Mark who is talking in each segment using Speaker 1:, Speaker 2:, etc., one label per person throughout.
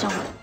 Speaker 1: PlayStation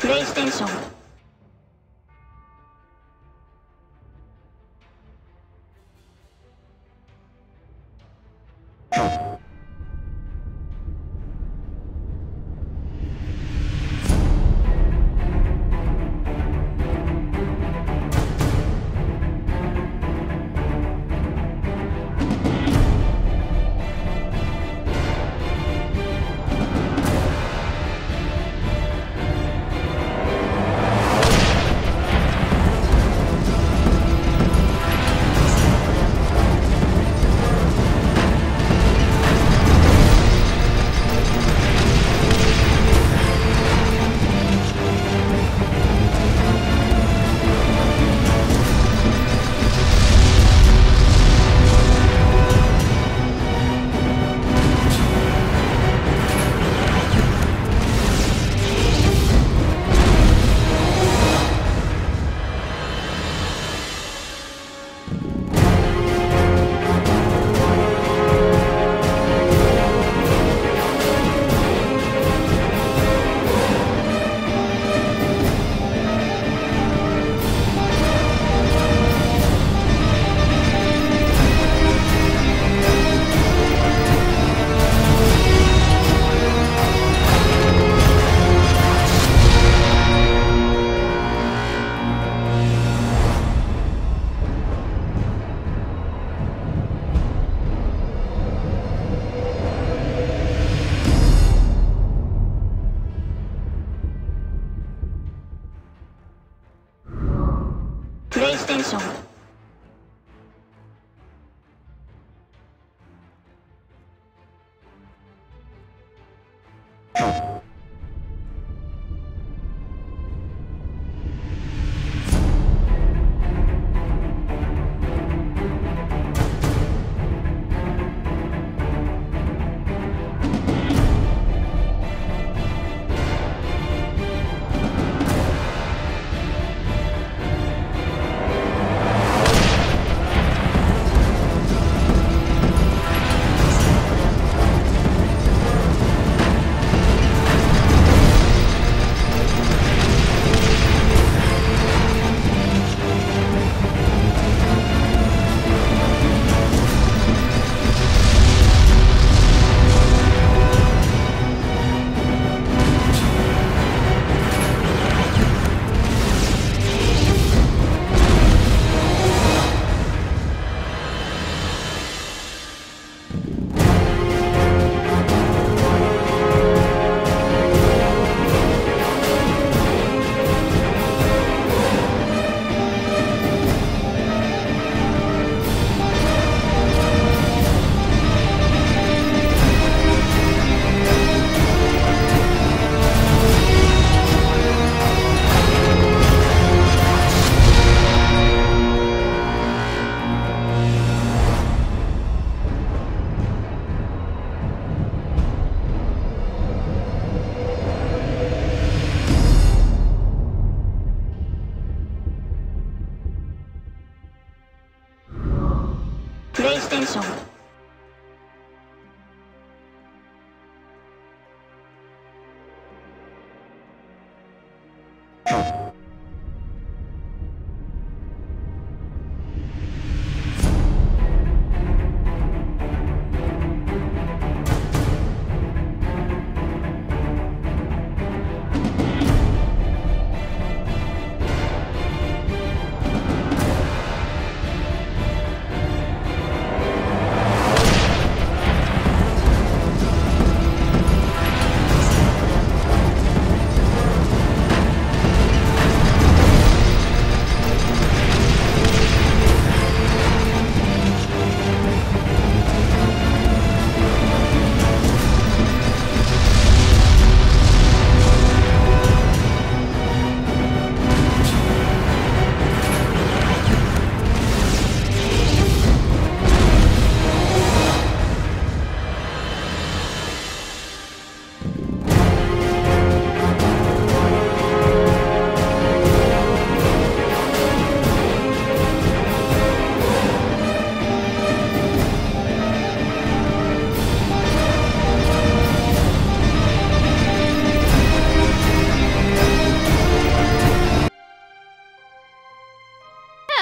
Speaker 1: PlayStation。PlayStation。プレイステーション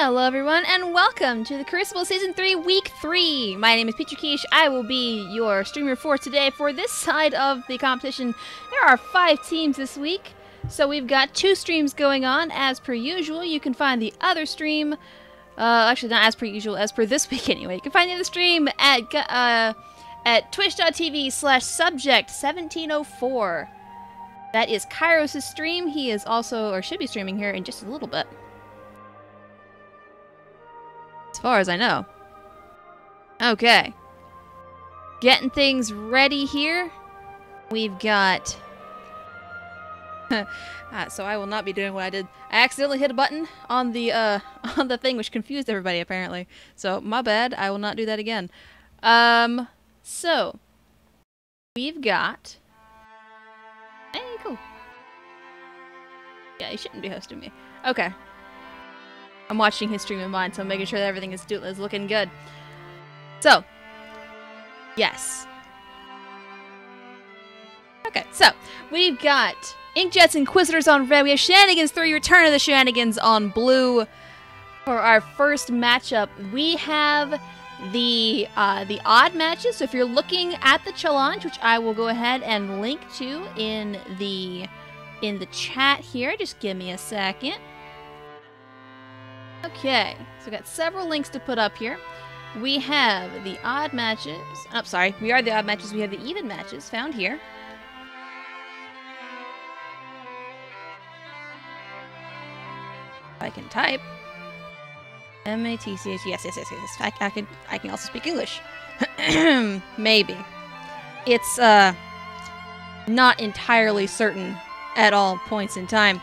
Speaker 2: Hello everyone, and welcome to the Crewcible Season 3, Week 3! My name is Peter Quiche. I will be your streamer for today. For this side of the competition, there are 5 teams this week. So we've got 2 streams going on, as per usual. You can find the other stream, actually not as per usual, as per this week anyway. You can find the other stream at twitch.tv/subject1704. That is Kairos' stream. He is also, or should be streaming here in just a little bit. As far as I know. Okay. Getting things ready here. We've got... so I will not be doing what I did. I accidentally hit a button on the thing, which confused everybody, apparently. So, my bad. I will not do that again. So... We've got... Hey, cool. Yeah, he shouldn't be hosting me. Okay. I'm watching his stream in mine, so I'm making sure that everything is looking good. So, yes. Okay, so, we've got Inkjet's Inquisitors on red. We have Shenanigans 3, Return of the Shenanigans on blue. For our first matchup, we have the odd matches. So if you're looking at the challenge, which I will go ahead and link to in the chat here, just give me a second. Okay, so we've got several links to put up here. We have the odd matches. Oh, sorry, we are the odd matches. We have the even matches found here. I can type. M-A-T-C-H. Yes. I can also speak English. Maybe. It's not entirely certain at all points in time.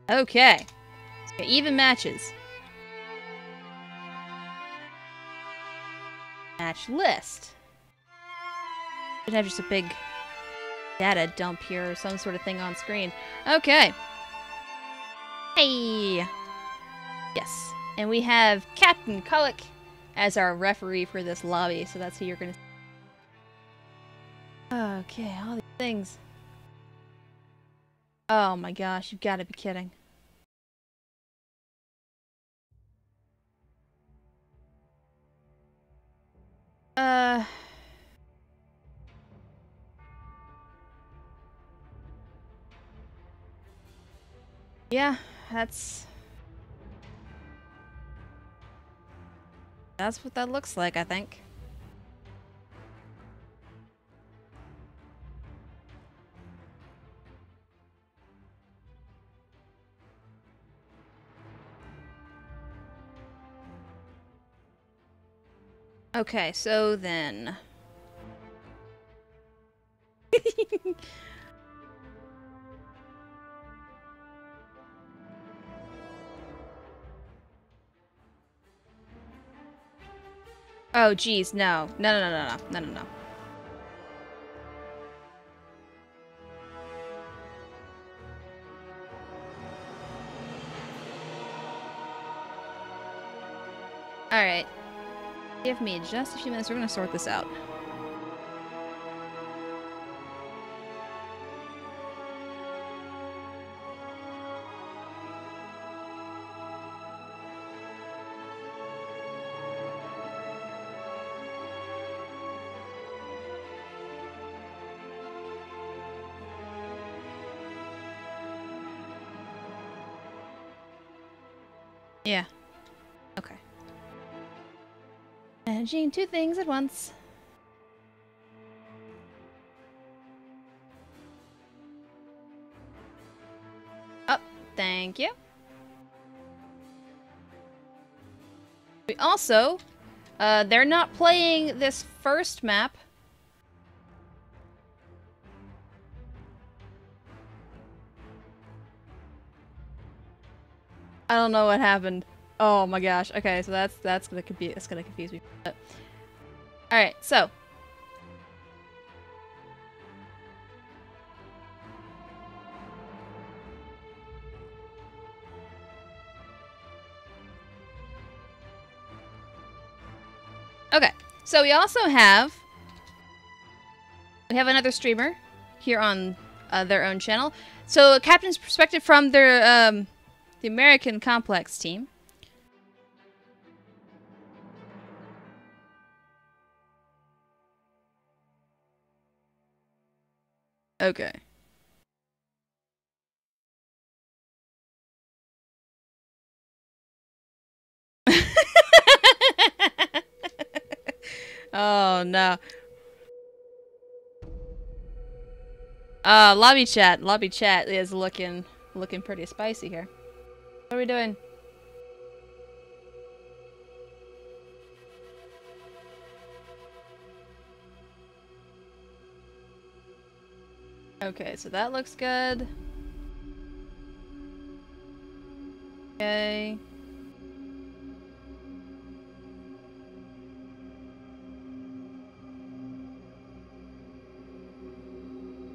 Speaker 2: Okay. So even matches. Match list. Should have just a big data dump here or some sort of thing on screen. Okay. Hey. Yes. And we have Captain Kullik as our referee for this lobby, so that's who you're gonna... Okay, all these things. Oh my gosh, you've got to be kidding. Yeah, that's what that looks like, I think. Okay, so then... Oh, geez, no. No. Alright. Give me just a few minutes. We're gonna sort this out. Yeah. Okay. Managing two things at once. Oh, thank you. We also, they're not playing this first map. I don't know what happened. Oh my gosh. Okay, so that's gonna confuse me. All right, so okay, so we also have another streamer here on their own channel. So Captain's perspective from their the American Complex team. Okay. Oh no. Lobby chat. Lobby chat is looking pretty spicy here. What are we doing? Okay, so that looks good. Okay.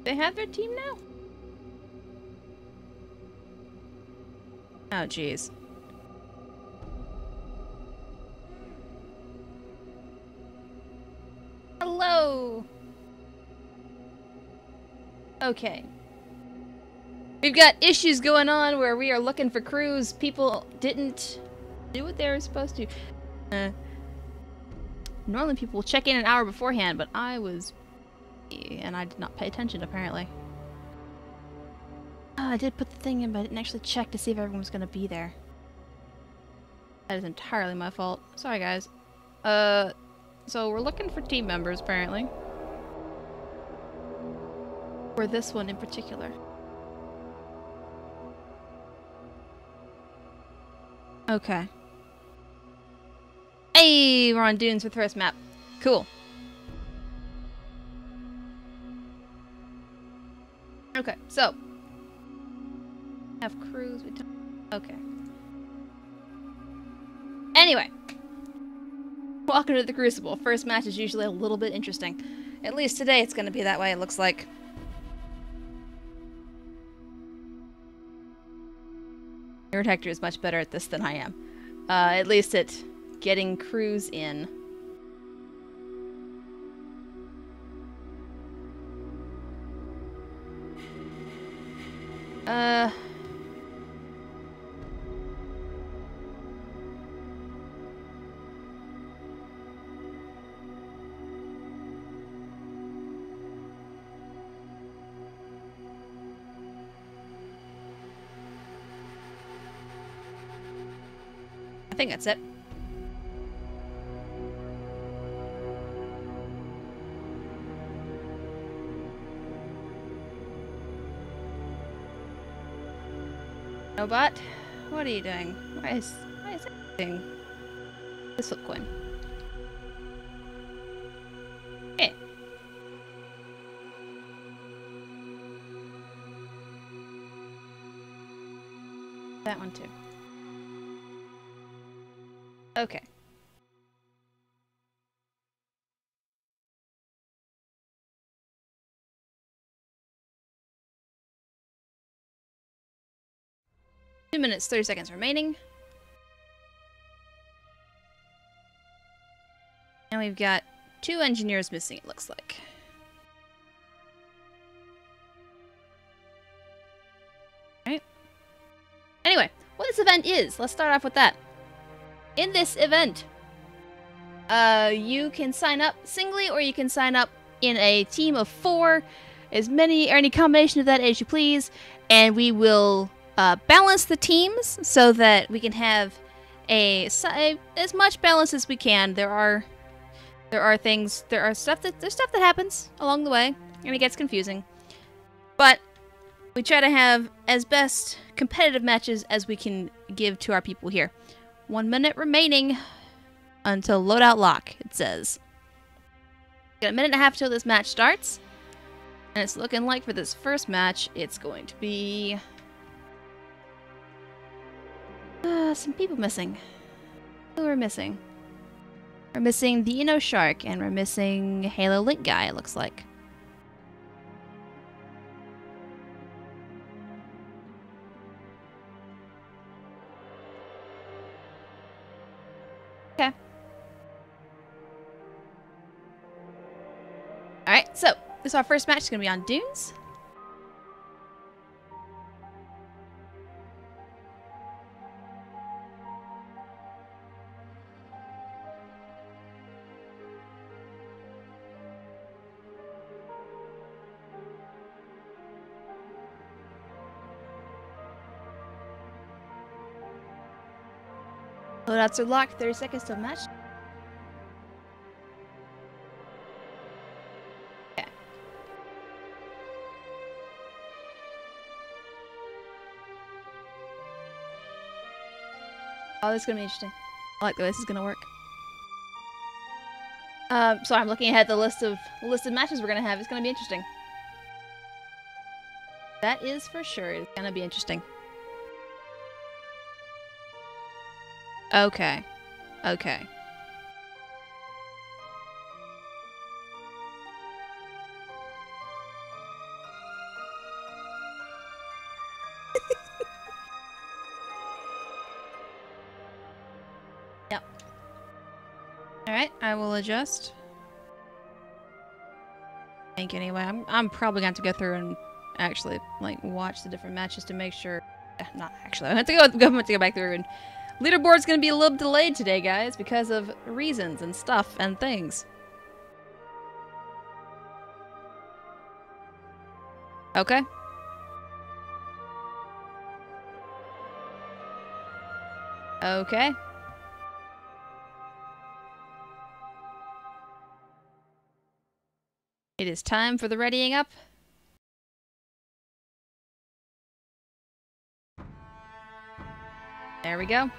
Speaker 2: They have their team now? Oh, jeez. Hello! Okay. We've got issues going on where we are looking for crews. People didn't do what they were supposed to. Normally people will check in an hour beforehand, but I was... and I did not pay attention, apparently. I did put the thing in, but I didn't actually check to see if everyone was going to be there. That is entirely my fault. Sorry, guys. So we're looking for team members, apparently. For this one in particular. Okay. Hey, we're on Dunes for the first map. Cool. Okay, so. Have crews. Okay. Anyway. Welcome to the Crucible. First match is usually a little bit interesting. At least today it's going to be that way, it looks like. Your detector is much better at this than I am. At least at getting crews in. I think that's it. Robot, what are you doing? Why is it doing this flip coin? Okay. That one too. Okay. Two minutes, 30 seconds remaining. And we've got 2 engineers missing, it looks like. Alright. Anyway, what this event is, let's start off with that. In this event, you can sign up singly or you can sign up in a team of 4, as many or any combination of that as you please, and we will balance the teams so that we can have as much balance as we can. There's stuff that happens along the way, and it gets confusing. But we try to have as best competitive matches as we can give to our people here. 1 minute remaining until loadout lock, it says. Got a minute and a half till this match starts. And it's looking like for this first match, it's going to be some people missing. Who are missing? We're missing the Inno Shark, and we're missing Halo Link guy, it looks like. Okay. Alright, so this is our first match. It's going to be on Dunes. Loadouts are locked. 30 seconds till match. Okay. Oh, this is gonna be interesting. I like the way this is gonna work. So I'm looking ahead at the list of matches we're gonna have. It's gonna be interesting. That is for sure. It's gonna be interesting. Okay. Okay. Yep. Alright, I will adjust. I think anyway. I'm probably going to have to go through and actually, like, watch the different matches to make sure... not actually. I have to go back through and... Leaderboard's gonna be a little delayed today, guys, because of reasons and stuff and things. Okay. Okay. It is time for the readying up. There we go.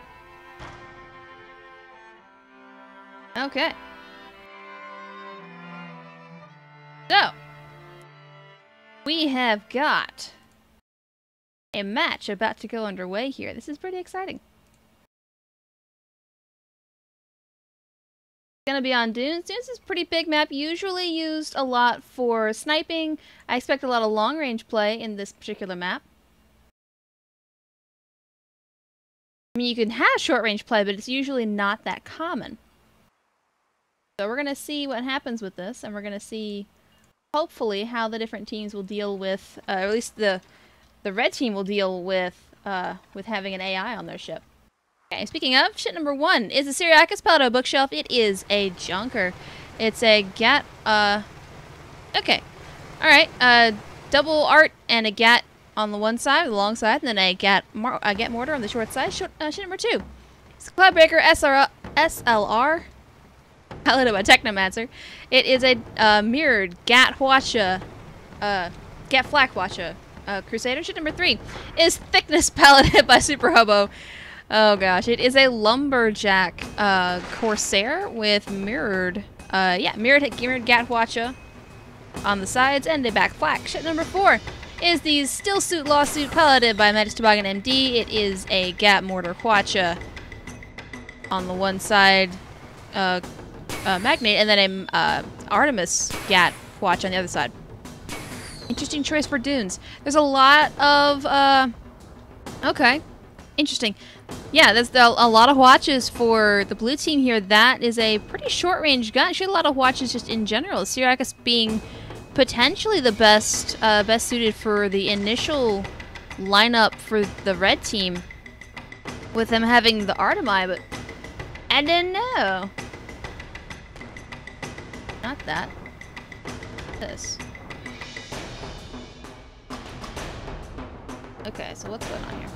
Speaker 2: Okay. So, we have got a match about to go underway here. This is pretty exciting. It's gonna be on Dunes. Dunes is a pretty big map, usually used a lot for sniping. I expect a lot of long-range play in this particular map. I mean, you can have short-range play, but it's usually not that common. So we're going to see what happens with this, and we're going to see, hopefully, how the different teams will deal with, or at least the red team will deal with having an AI on their ship. Okay, speaking of, ship number 1 is the Syriacus Paleto bookshelf. It is a junker. It's a GAT, okay. Alright, double art and a GAT on the one side, the long side, and then a GAT mortar on the short side. Ship number 2. It's a Cloudbreaker SLR. Piloted by Technomancer. It is a mirrored GAT Hwacha, GAT Flak Hwacha Crusader. Ship number 3 is Thickness piloted by Super Hobo. Oh gosh, it is a Lumberjack Corsair with mirrored GAT Hwacha on the sides and a back flak. Ship number 4 is the Still Suit Lawsuit piloted by Magic Toboggan MD. It is a GAT Mortar Hwacha on the one side. Magnate, and then a Artemis GAT Hwacha on the other side. Interesting choice for Dunes. There's a lot of, okay. Interesting. Yeah, there's a lot of watches for the blue team here. That is a pretty short-range gun. Actually, a lot of watches just in general. Syracuse being potentially the best suited for the initial lineup for the red team, with them having the Artemi, but I didn't know. Not that. This. Okay, so what's going on here?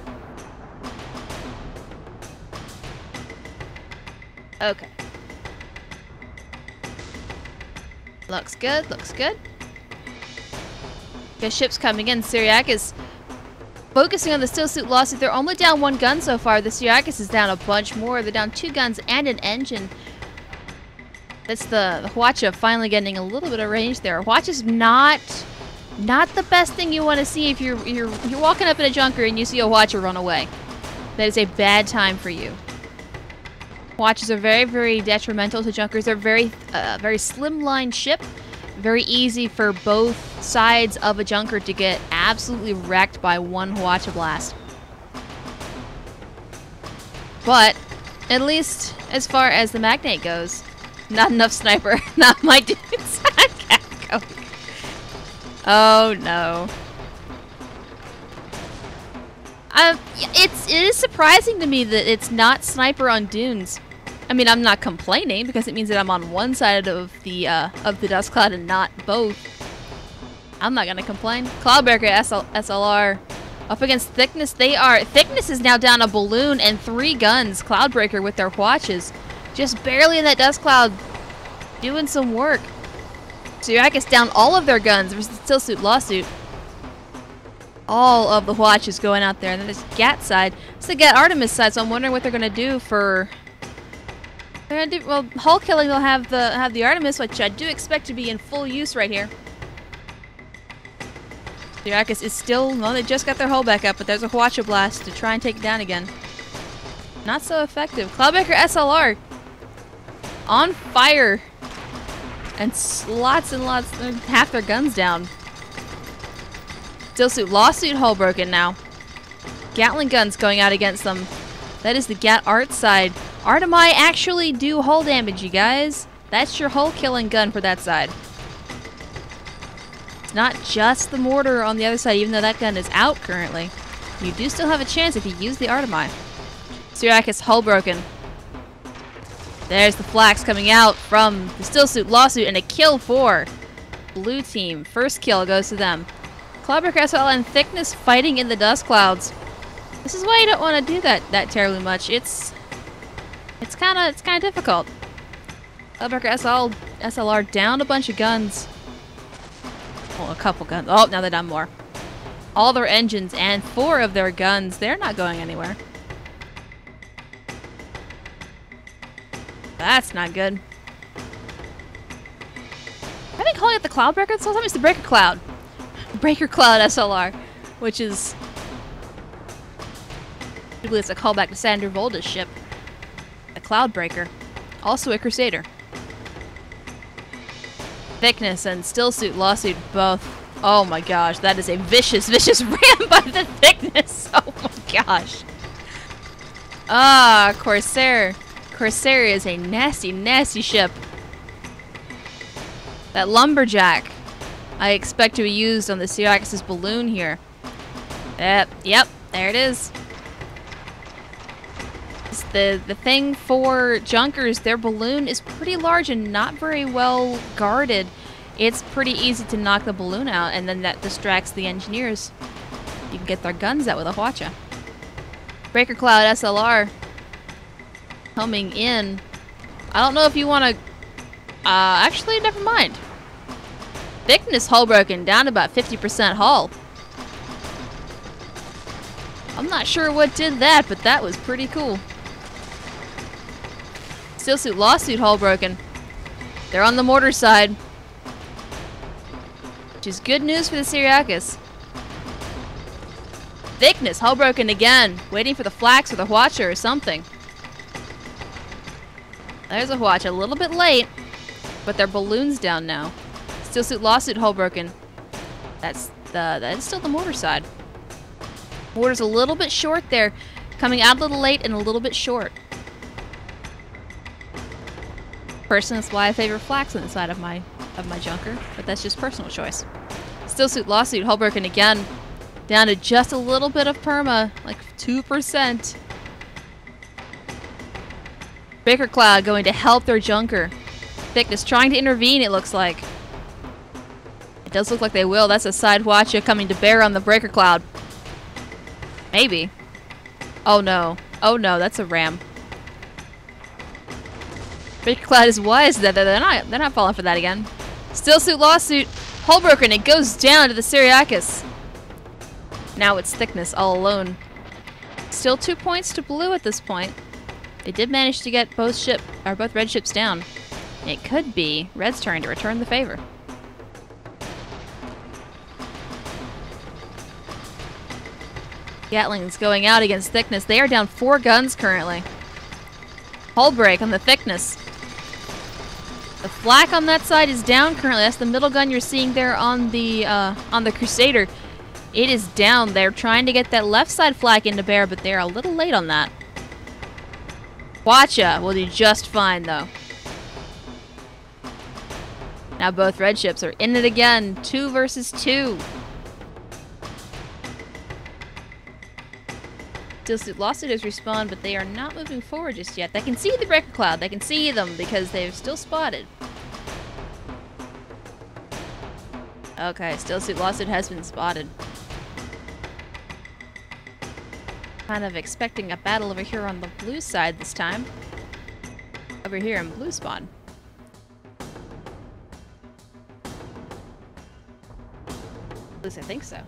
Speaker 2: Okay. Looks good, looks good. Okay, ships coming in. Syracuse focusing on the still suit lawsuit. They're only down 1 gun so far. The Syracuse is down a bunch more. They're down 2 guns and an engine. That's the Hwacha finally getting a little bit of range there. Hwacha's not the best thing you want to see if you're walking up in a junker and you see a Hwacha run away. That is a bad time for you. Hwachas are very, very detrimental to junkers. They're very slimline ship. Very easy for both sides of a junker to get absolutely wrecked by one Hwacha blast. But at least as far as the Magnate goes, not enough sniper. Not my dudes. I can't go. Oh no. It is surprising to me that it's not sniper on dunes. I mean, I'm not complaining because it means that I'm on one side of the dust cloud and not both. I'm not gonna complain. Cloudbreaker SLR up against Thickness. Thickness is now down a balloon and 3 guns. Cloudbreaker with their Hwachas, just barely in that dust cloud, doing some work. Syracuse down all of their guns versus the Still Suit Lawsuit. All of the Hwachas going out there, and then there's Gat side. It's the Gat Artemis side, so I'm wondering what they're gonna do for. They're gonna do, well, hull killing. They'll have the Artemis, which I do expect to be in full use right here. Syracuse is still, well, they just got their hull back up, but there's a Hwacha blast to try and take it down again. Not so effective. Cloudbreaker SLR on fire, and lots and lots, half their guns down. Still Suit Lawsuit hull broken now. Gatling guns going out against them. That is the Gat Art side. Artemi actually do hull damage, you guys. That's your hull killing gun for that side. It's not just the mortar on the other side, even though that gun is out currently. You do still have a chance if you use the Artemi. Syracuse hull broken. There's the flax coming out from the Still Suit Lawsuit, and a kill for blue team. First kill goes to them. Cloudbreaker SL and Thickness fighting in the dust clouds. This is why you don't want to do that terribly much. It's kind of difficult. Cloudbreaker SLR down a bunch of guns. Well, a couple guns. Oh, now they're down more. All their engines and 4 of their guns. They're not going anywhere. That's not good. I think calling it the Cloudbreaker, so it's the Breaker Cloud. Breaker Cloud SLR, which is, I believe it's a callback to Sandra Volda's ship. A Cloudbreaker. Also a Crusader. Thickness and Still Suit Lawsuit both. Oh my gosh, that is a vicious, vicious ram by the Thickness. Oh my gosh. Ah, Corsair. Corsair is a nasty, nasty ship. That Lumberjack I expect to be used on the Syracuse's balloon here. Yep, there it is. It's the thing for junkers, their balloon is pretty large and not very well guarded. It's pretty easy to knock the balloon out, and then that distracts the engineers. You can get their guns out with a Hwacha. Breaker Cloud SLR coming in. I don't know if you want to... actually, never mind. Thickness hull broken, down to about 50% hull. I'm not sure what did that, but that was pretty cool. Still Suit Lawsuit hull broken. They're on the mortar side, which is good news for the Syracuse. Thickness hull broken again, waiting for the flax or the Hwacha or something. There's a Hwacha, a little bit late, but their balloon's down now. Still Suit Lawsuit hull broken. That is still the mortar side. Mortar's a little bit short there. Coming out a little late and a little bit short. Personally, that's why I favor flax on the side of my junker, but that's just personal choice. Still suit lawsuit, hull broken again. Down to just a little bit of perma, like 2%. Breaker Cloud going to help their junker. Thickness trying to intervene, it looks like. It does look like they will. That's a side watcha coming to bear on the Breaker Cloud. Maybe. Oh no. Oh no, that's a ram. Breaker Cloud is wise that they're not falling for that again. Still suit lawsuit. Hull broken. It goes down to the Syriacus. Now it's Thickness all alone. Still 2 points to blue at this point. They did manage to get both red ships down. It could be Red's turn to return the favor. Gatling's going out against Thickness. They are down 4 guns currently. Hull break on the Thickness. The flak on that side is down currently. That's the middle gun you're seeing there on the Crusader. It is down. They're trying to get that left side flak into bear, but they're a little late on that. Watcha will do just fine though. Now both red ships are in it again. 2 versus 2. Lawsuit has respawned, but they are not moving forward just yet. They can see the Breaker Cloud. They can see them because they're still spotted. Okay, Lawsuit has been spotted. Kind of expecting a battle over here on the blue side this time. Over here in blue spawn. At least I think so.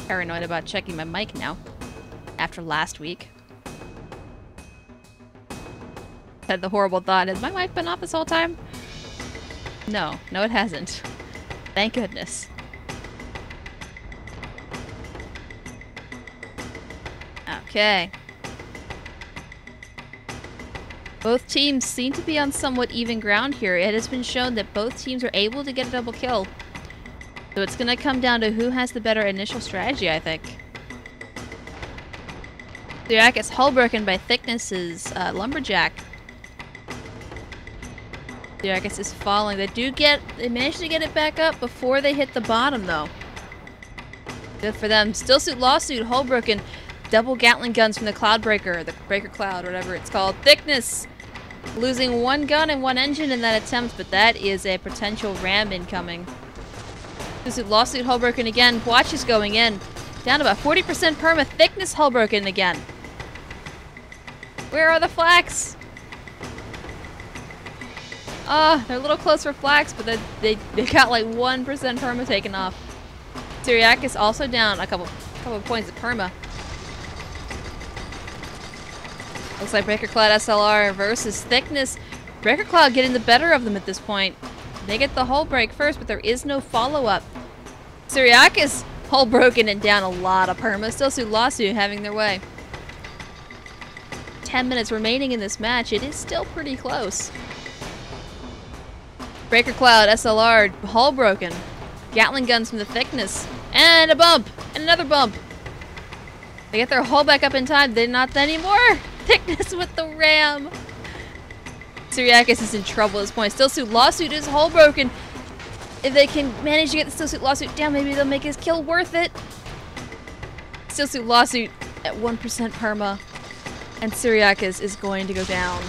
Speaker 2: Paranoid about checking my mic now. After last week. Had the horrible thought, has my mic been off this whole time? No, it hasn't. Thank goodness. Okay. Both teams seem to be on somewhat even ground here. It has been shown that both teams are able to get a double kill. So it's going to come down to who has the better initial strategy, I think. Syriacus hull broken by Thickness's Lumberjack. Syriacus is falling. They managed to get it back up before they hit the bottom, though. Good for them. Still suit lawsuit, hull broken. Double Gatling guns from the Cloudbreaker, the Breaker Cloud, whatever it's called. Thickness losing 1 gun and 1 engine in that attempt, but that is a potential ram incoming. Lawsuit hull broken again. Watch is going in. Down to about 40% perma. Thickness hull broken again. Where are the flaks? They're a little close for flaks, but they got like 1% perma taken off. Syriacus also down a couple of points of perma. Looks like Breaker Cloud SLR versus Thickness. Breaker Cloud getting the better of them at this point. They get the hull break first, but there is no follow-up. Syriacus hull broken and down a lot of perma. Still suit lawsuit having their way. 10 minutes remaining in this match. It is still pretty close. Breaker Cloud SLR hull broken. Gatling guns from the Thickness. And a bump! And another bump! They get their hull back up in time. They're not anymore! Thickness with the ram! Syriacus is in trouble at this point. Still suit lawsuit is hull broken. If they can manage to get the still suit lawsuit down, maybe they'll make his kill worth it. Still suit lawsuit at 1% perma. And Syriacus is going to go down.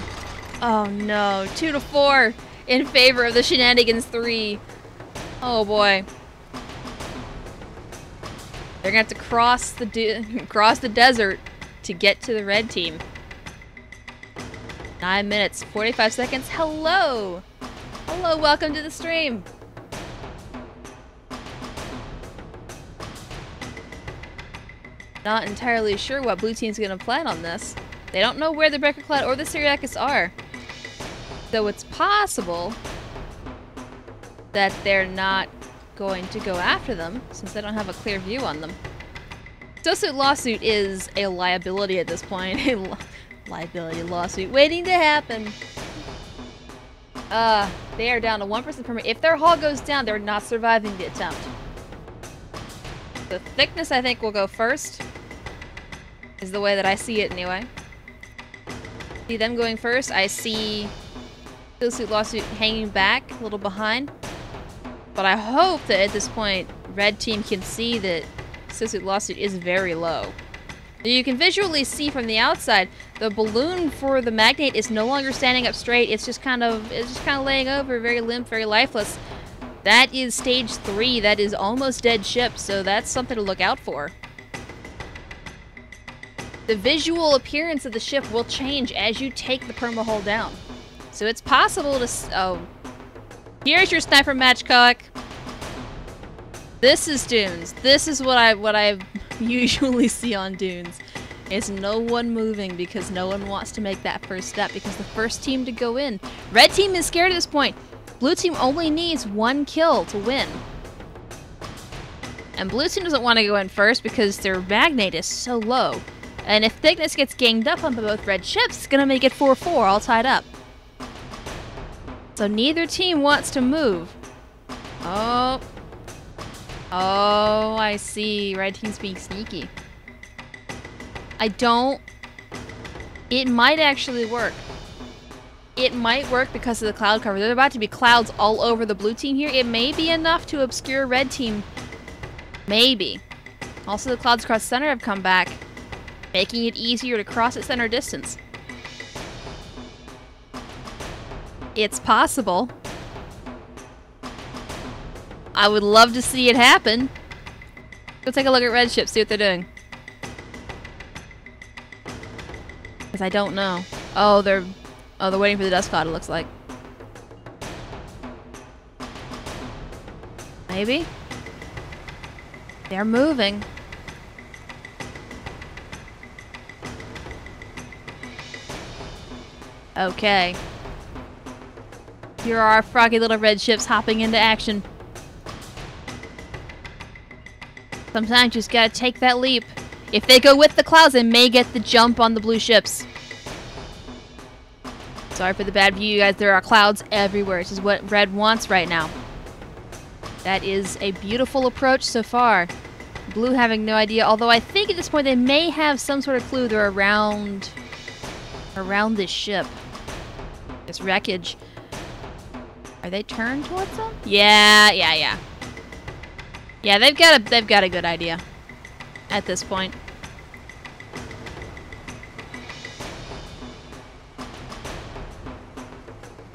Speaker 2: Oh no. 2-4 in favor of the Shenanigans 3. Oh boy. They're gonna have to cross the desert to get to the red team. 9 minutes, 45 seconds. Hello! Hello, welcome to the stream. Not entirely sure what blue team's gonna plan on this. They don't know where the Breaker Cloud or the Syriacus are. So it's possible that they're not going to go after them since they don't have a clear view on them. Still lawsuit is a liability at this point. A liability lawsuit waiting to happen. They are down to 1% perma. If their hull goes down, they're not surviving the attempt. The thickness, I think, will go first. Is the way that I see it, anyway. See them going first. I see Steelsuit Lawsuit hanging back, a little behind. But I hope that at this point, Red Team can see that Steelsuit Lawsuit is very low. You can visually see from the outside, the balloon for the Magnate is no longer standing up straight. It's just kind of laying over, very limp, very lifeless. That is stage 3. That is almost dead ship, so that's something to look out for. The visual appearance of the ship will change as you take the perma-hull down. So it's possible to... Oh. Here's your sniper match, Koek. This is Dunes. This is what I usually see on Dunes. It's no one moving because no one wants to make that first step because the first team to go in. Red team is scared at this point. Blue team only needs 1 kill to win. And blue team doesn't want to go in first because their Magnate is so low. And if thickness gets ganged up on both red ships, it's going to make it 4-4 all tied up. So neither team wants to move. Oh. Oh, I see. Red team's being sneaky. It might actually work. It might work because of the cloud cover. There's about to be clouds all over the blue team here. It may be enough to obscure red team. Maybe. Also, the clouds across center have come back, making it easier to cross at center distance. It's possible. I would love to see it happen. Go take a look at red ships, see what they're doing. Because I don't know. Oh, they're waiting for the dust cloud, it looks like. Maybe? They're moving. Okay. Here are our froggy little red ships hopping into action. Sometimes you just gotta take that leap. If they go with the clouds, they may get the jump on the blue ships. Sorry for the bad view, you guys. There are clouds everywhere. This is what red wants right now. That is a beautiful approach so far. Blue having no idea, although I think at this point they may have some sort of clue they're around this ship. This wreckage. Are they turned towards them? Yeah. Yeah, they've got a good idea at this point.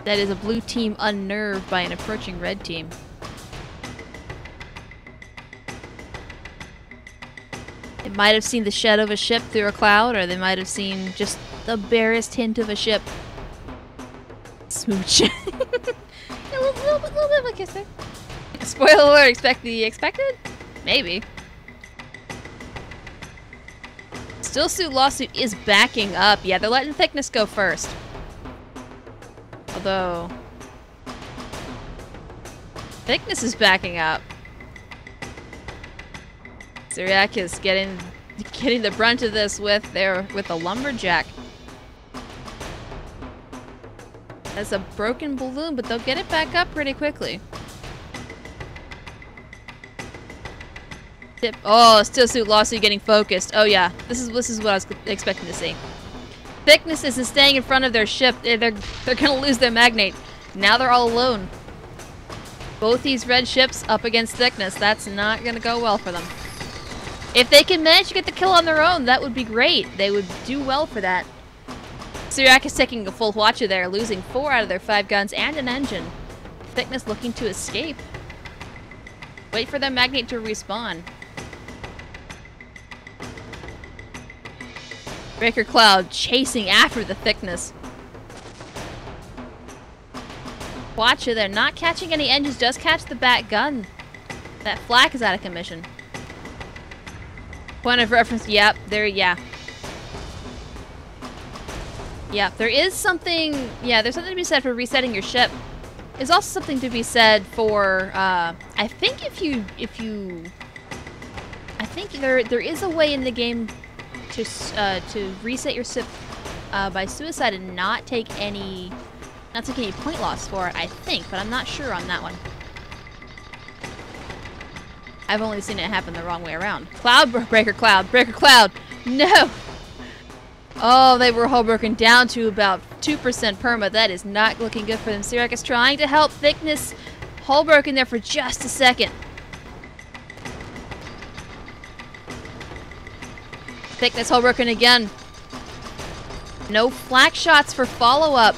Speaker 2: That is a blue team unnerved by an approaching red team. They might have seen the shadow of a ship through a cloud, or they might have seen just the barest hint of a ship. Smooch. A little bit of a kiss there. Spoiler alert, expect the expected? Maybe. Steelsuit Lawsuit is backing up. Yeah, they're letting thickness go first. Although thickness is backing up. Syriac is getting the brunt of this with a lumberjack. That's a broken balloon, but they'll get it back up pretty quickly. Oh, Steelsuit Lawsuit getting focused. Oh yeah, this is what I was expecting to see. Thickness isn't staying in front of their ship. They're gonna lose their Magnate. Now they're all alone. Both these red ships up against thickness. That's not gonna go well for them. If they can manage to get the kill on their own, that would be great. They would do well for that. Syriac is taking a full watcher there, losing 4 out of their 5 guns and an engine. Thickness looking to escape. Wait for their Magnate to respawn. Breaker Cloud chasing after the thickness. Watcher there, not catching any engines, does catch the back gun. That flak is out of commission. Point of reference, yep, yeah. Yeah, there is something, there's something to be said for resetting your ship. There's also something to be said for, I think there is a way in the game to reset your ship by suicide and not take any point loss for it, I think, but I'm not sure on that one. I've only seen it happen the wrong way around. Cloud, breaker cloud, breaker cloud. No! Oh, they were hull broken down to about 2% perma. That is not looking good for them. Sirak is trying to help Thickness. Hull broken there for just a second. Thickness hull broken again. No flak shots for follow-up.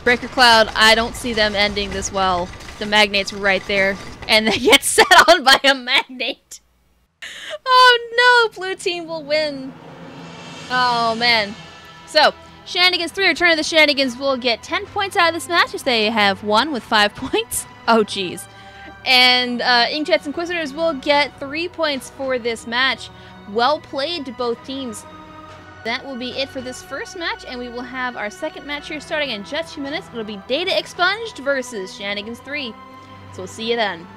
Speaker 2: Breaker Cloud, I don't see them ending this well. The magnate's right there. And they get set on by a magnate. Oh no, blue team will win. Oh man. So, Shenanigans 3, Return of the Shenanigans, will get 10 points out of this match as they have won with 5 points. Oh jeez. And Inkjets Inquisitors will get 3 points for this match. Well played to both teams. That will be it for this first match, and we will have our second match here starting in just 2 minutes. It'll be Data Expunged versus Shenanigans 3. So we'll see you then.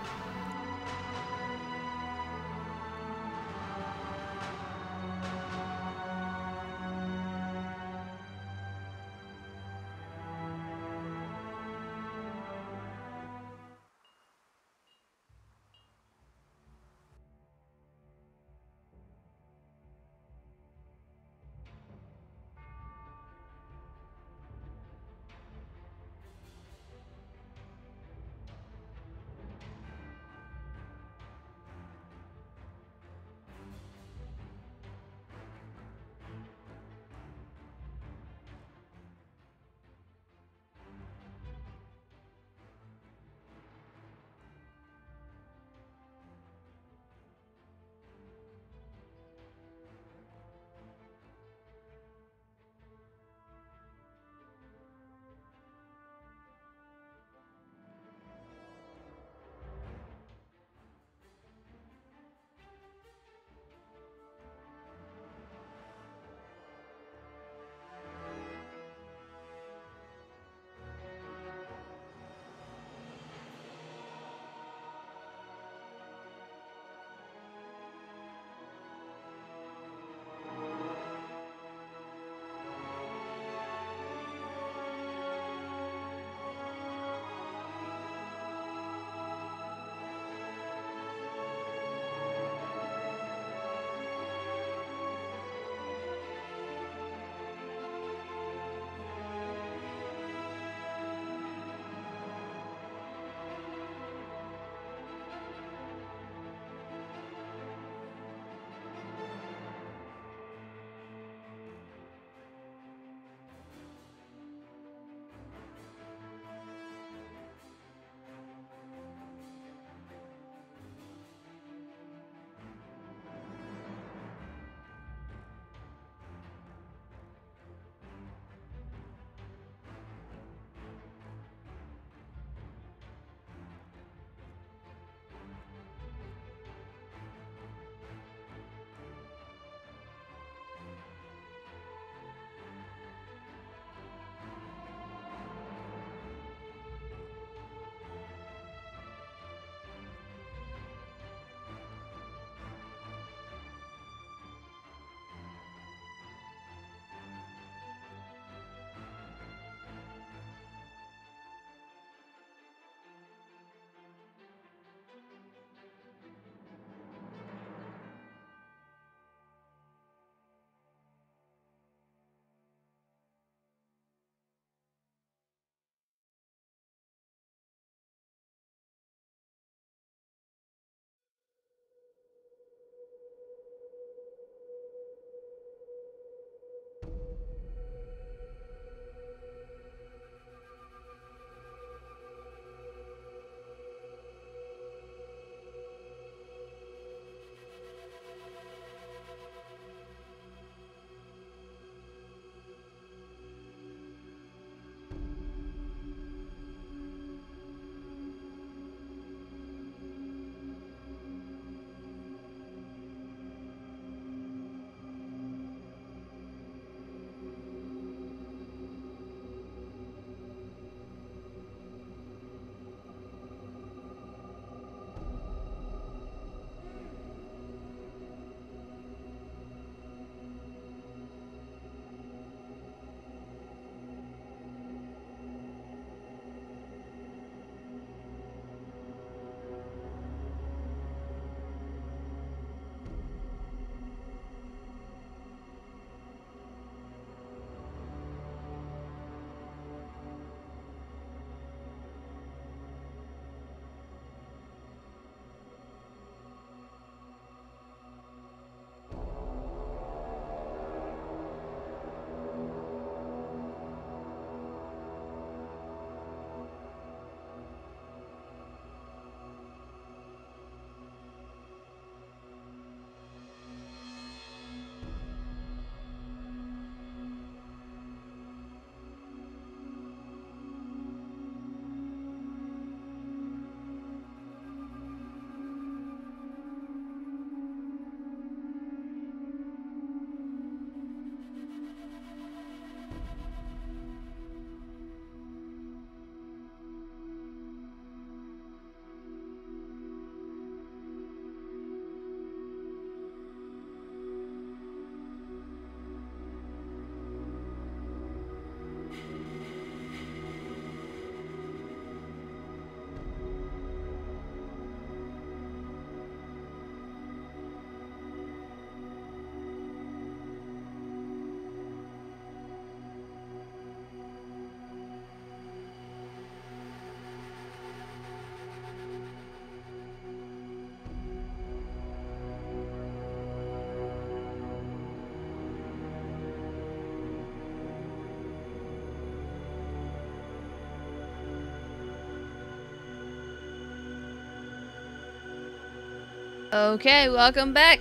Speaker 2: Okay, welcome back.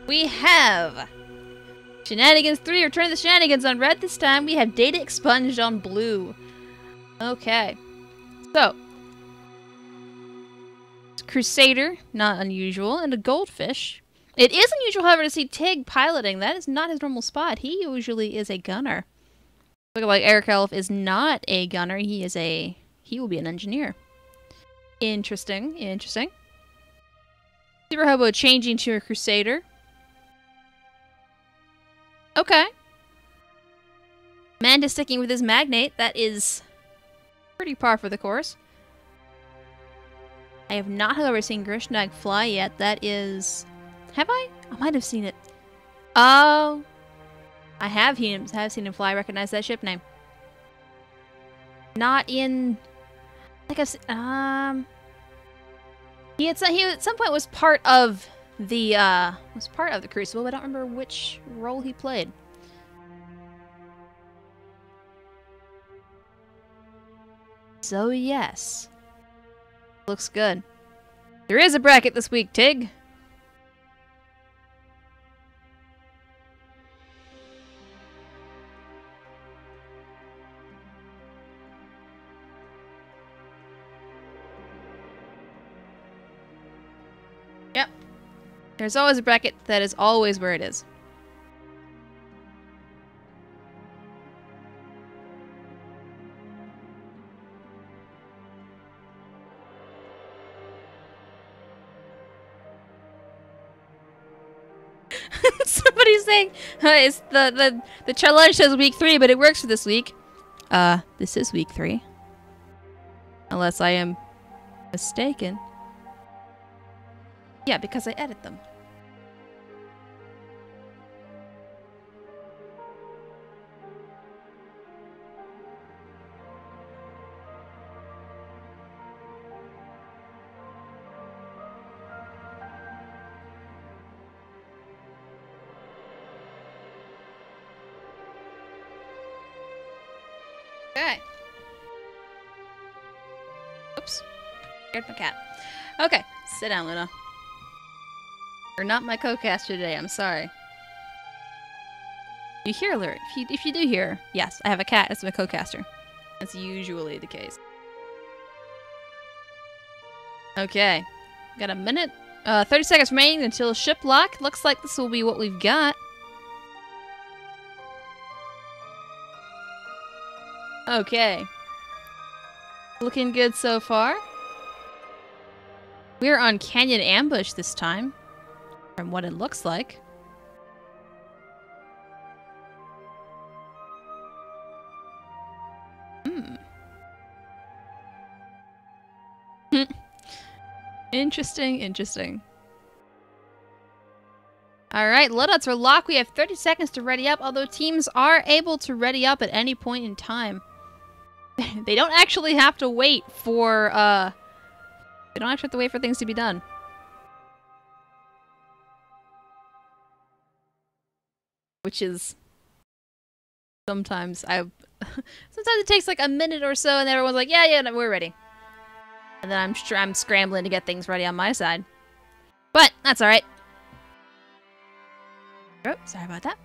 Speaker 2: We have Shenanigans 3, Return of the Shenanigans on red. This time we have Data Expunged on blue. Okay. So, Crusader, not unusual, and a Goldfish. It is unusual, however, to see Tig piloting. That is not his normal spot. He usually is a gunner. Looking like Eric Elf is not a gunner. He will be an engineer. Interesting, interesting. Super Hobo changing to a Crusader. Okay. Manda sticking with his Magnate. That is pretty par for the course. I have not, however, seen Grishnag fly yet. That is... Have I? I might have seen it. Oh. I have seen him fly. I recognize that ship name. Not in... Like he at some point was part of the Crucible, but I don't remember which role he played. So yes. Looks good. There is a bracket this week, Tig. Yep. There's always a bracket that is always where it is. Somebody's saying it's the challenge says week 3, but it works for this week. This is week 3. Unless I am mistaken. Yeah, because I edit them. Okay. Oops. Scared my cat. Okay, sit down, Luna. You're not my co-caster today, I'm sorry. You hear alert. If you do hear, yes, I have a cat as my co-caster. That's usually the case. Okay. Got a minute, 30 seconds remaining until ship lock. Looks like this will be what we've got. Okay. Looking good so far. We're on Canyon Ambush this time. From what it looks like. Interesting, interesting. Alright, loadouts are locked. We have 30 seconds to ready up, although teams are able to ready up at any point in time. They don't actually have to wait for, they don't actually have to wait for things to be done. Which is... Sometimes it takes like a minute or so and everyone's like, yeah, no, we're ready. And then I'm scrambling to get things ready on my side. But, that's alright. Oh, sorry about that.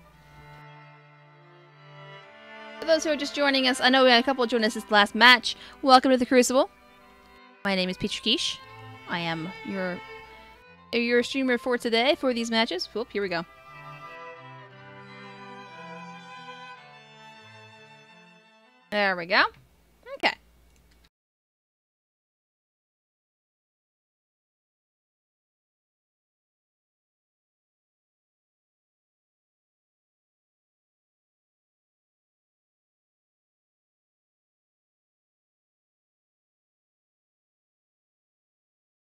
Speaker 2: For those who are just joining us, I know we had a couple join us this last match. Welcome to the Crucible. My name is Peach. I am your streamer for today for these matches. Whoop, here we go. There we go. Okay.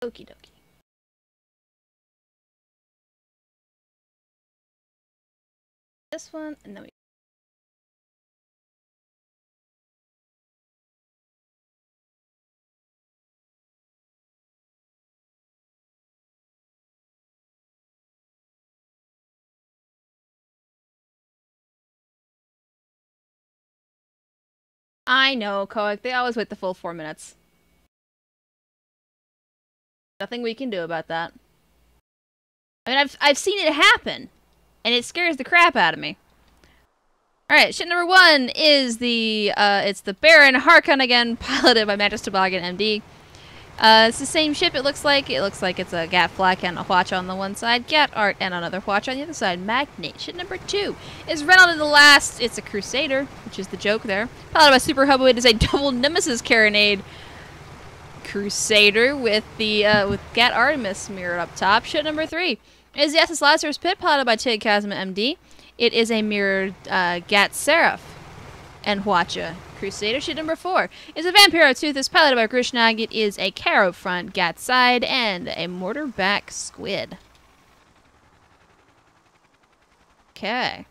Speaker 2: Okie dokie. This one, and then we... I know, Koic. They always wait the full 4 minutes. Nothing we can do about that. I mean, I've seen it happen, and it scares the crap out of me. All right, ship number 1 is it's the Baron Harkon again, piloted by Mantis Toboggan MD. It's the same ship. It looks like it's a Gat Flak and a Watch on the one side, Gat Art and another Watch on the other side. Magnate. Ship number 2 is Reynolds in the last. It's a Crusader, which is the joke there. Piloted by Super Hubbo. It is a double Nemesis carronade Crusader with with Gat Artemis mirrored up top. Ship number 3 is the SS Lazarus Pit, piloted by Tig Chasma MD. It is a mirrored Gat Seraph and Hwacha Crusader. Ship number 4 is a Vampiro Tooth, is piloted by Krishnag. It is a Caro front Gat side and a mortar back squid. Okay.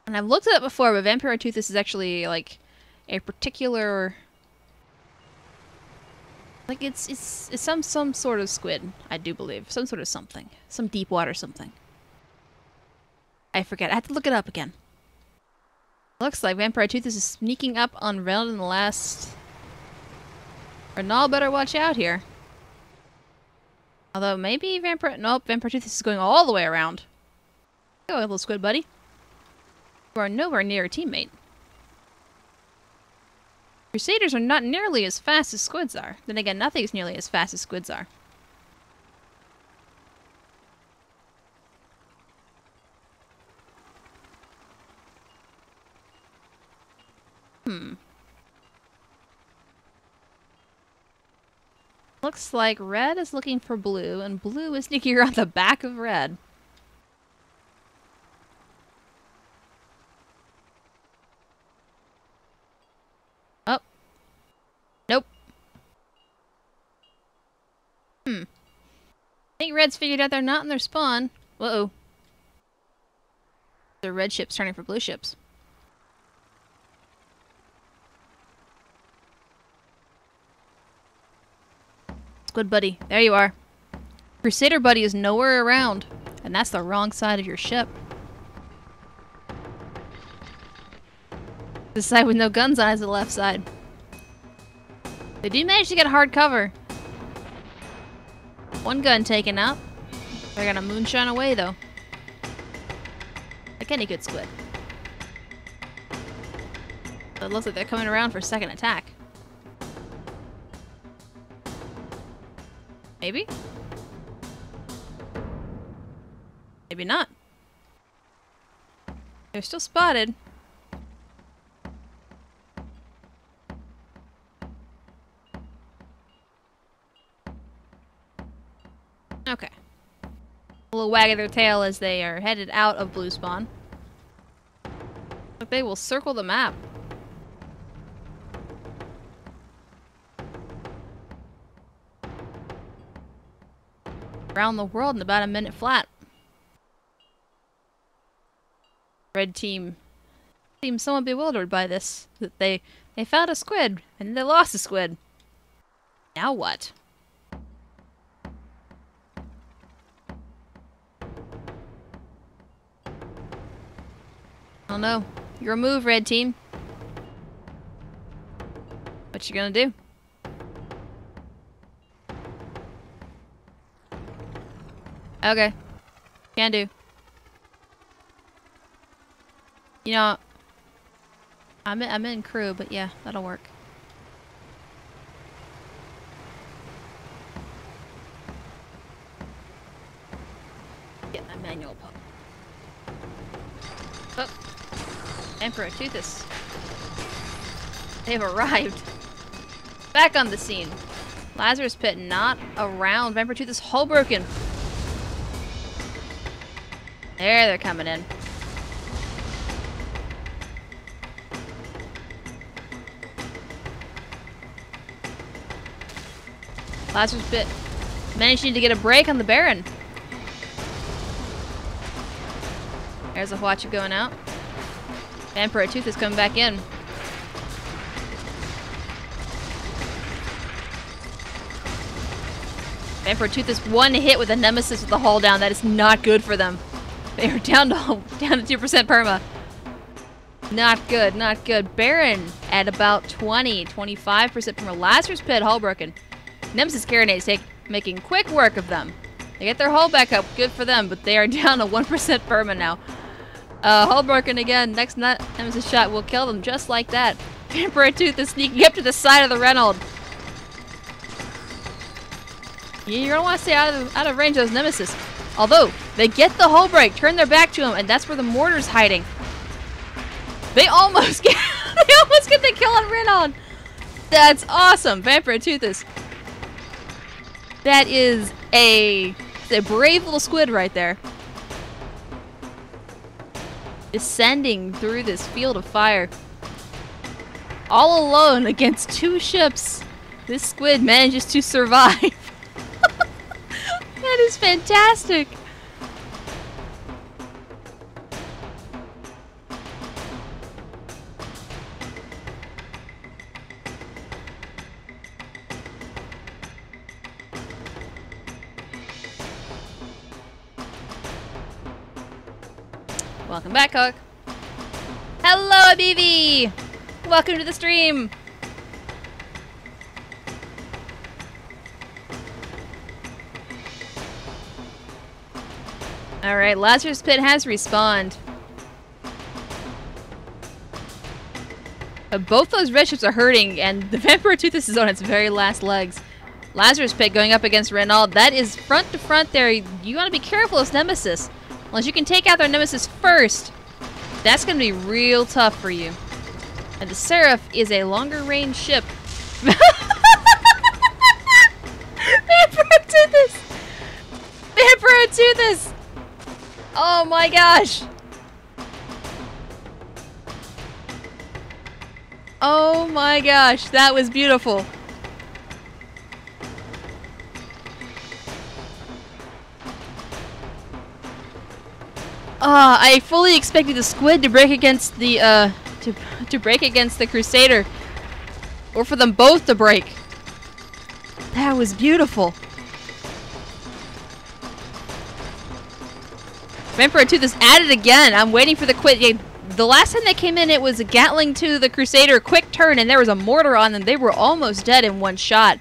Speaker 2: And I've looked it up before, but Vampiro Tooth is actually like a particular, like it's some sort of squid, I do believe. Some sort of something. Some deep water something. I forget. I have to look it up again. Looks like Vampire Tooth is sneaking up on Reynolds in the last. Renal better watch out here. Although maybe Vampire Tooth is going all the way around. Go, little squid buddy. You are nowhere near a teammate. Crusaders are not nearly as fast as squids are. Then again, nothing is nearly as fast as squids are. Looks like red is looking for blue, and blue is sneaking around the back of red. Oh. Nope. I think red's figured out they're not in their spawn. Whoa. The red ship's turning for blue ships. Squid buddy, there you are. Crusader buddy is nowhere around, and that's the wrong side of your ship. The side with no guns on is the left side. They do manage to get hard cover. One gun taken out. They're gonna moonshine away though. Like any good squid. So it looks like they're coming around for a second attack. Maybe? Maybe not. They're still spotted. Okay. A little wag of their tail as they are headed out of blue spawn. But they will circle the map. Around the world in about a minute flat. Red team seems somewhat bewildered by this. That they found a squid and they lost a squid. Now what? I don't know. Your move, red team. What you gonna do? Okay. Can do. You know, I'm in crew, but yeah, that'll work. Get my manual pop. Oh. Emperor Toothus. They've arrived. Back on the scene. Lazarus Pit not around. Vampire Toothus hull broken. There, they're coming in. Lazarus Pit managing to get a break on the Baron. There's a Hwacha going out. Emperor Tooth is coming back in. Emperor Tooth is one hit with a Nemesis with the hull down. That is not good for them. They are down to 2% perma. Not good, not good. Baron at about 25% perma. Lazarus Pit hull broken. Nemesis Carronade is making quick work of them. They get their hull back up. Good for them, but they are down to 1% perma now. Hull broken again. Next nemesis shot will kill them just like that. Vampire Tooth is sneaking up to the side of the Reynolds. You're gonna want to stay out of range of those nemesis. Although, they get the hull break, turn their back to him, and that's where the mortar's hiding. They almost get the kill on Reynolds. That's awesome. Vampire Tooth. That is a brave little squid right there. Descending through this field of fire. All alone against 2 ships. This squid manages to survive. That is fantastic. Welcome back, Hook. Hello, Abibi! Welcome to the stream! Alright, Lazarus Pit has respawned. Both those red ships are hurting, and the Vampire Tooth is on its very last legs. Lazarus Pit going up against Reynolds. That is front to front there. You want to be careful as Nemesis. Unless you can take out their Nemesis first, that's going to be real tough for you. And the Seraph is a longer range ship. Vampire Tooth! Vampire Tooth! Oh my gosh! Oh my gosh, that was beautiful. I fully expected the squid to break against the to break against the Crusader, or for them both to break. That was beautiful. Vampire Tooth is at it again. I'm waiting for the quit. The last time they came in, it was a Gatling to the Crusader, quick turn, and there was a mortar on them. They were almost dead in one shot.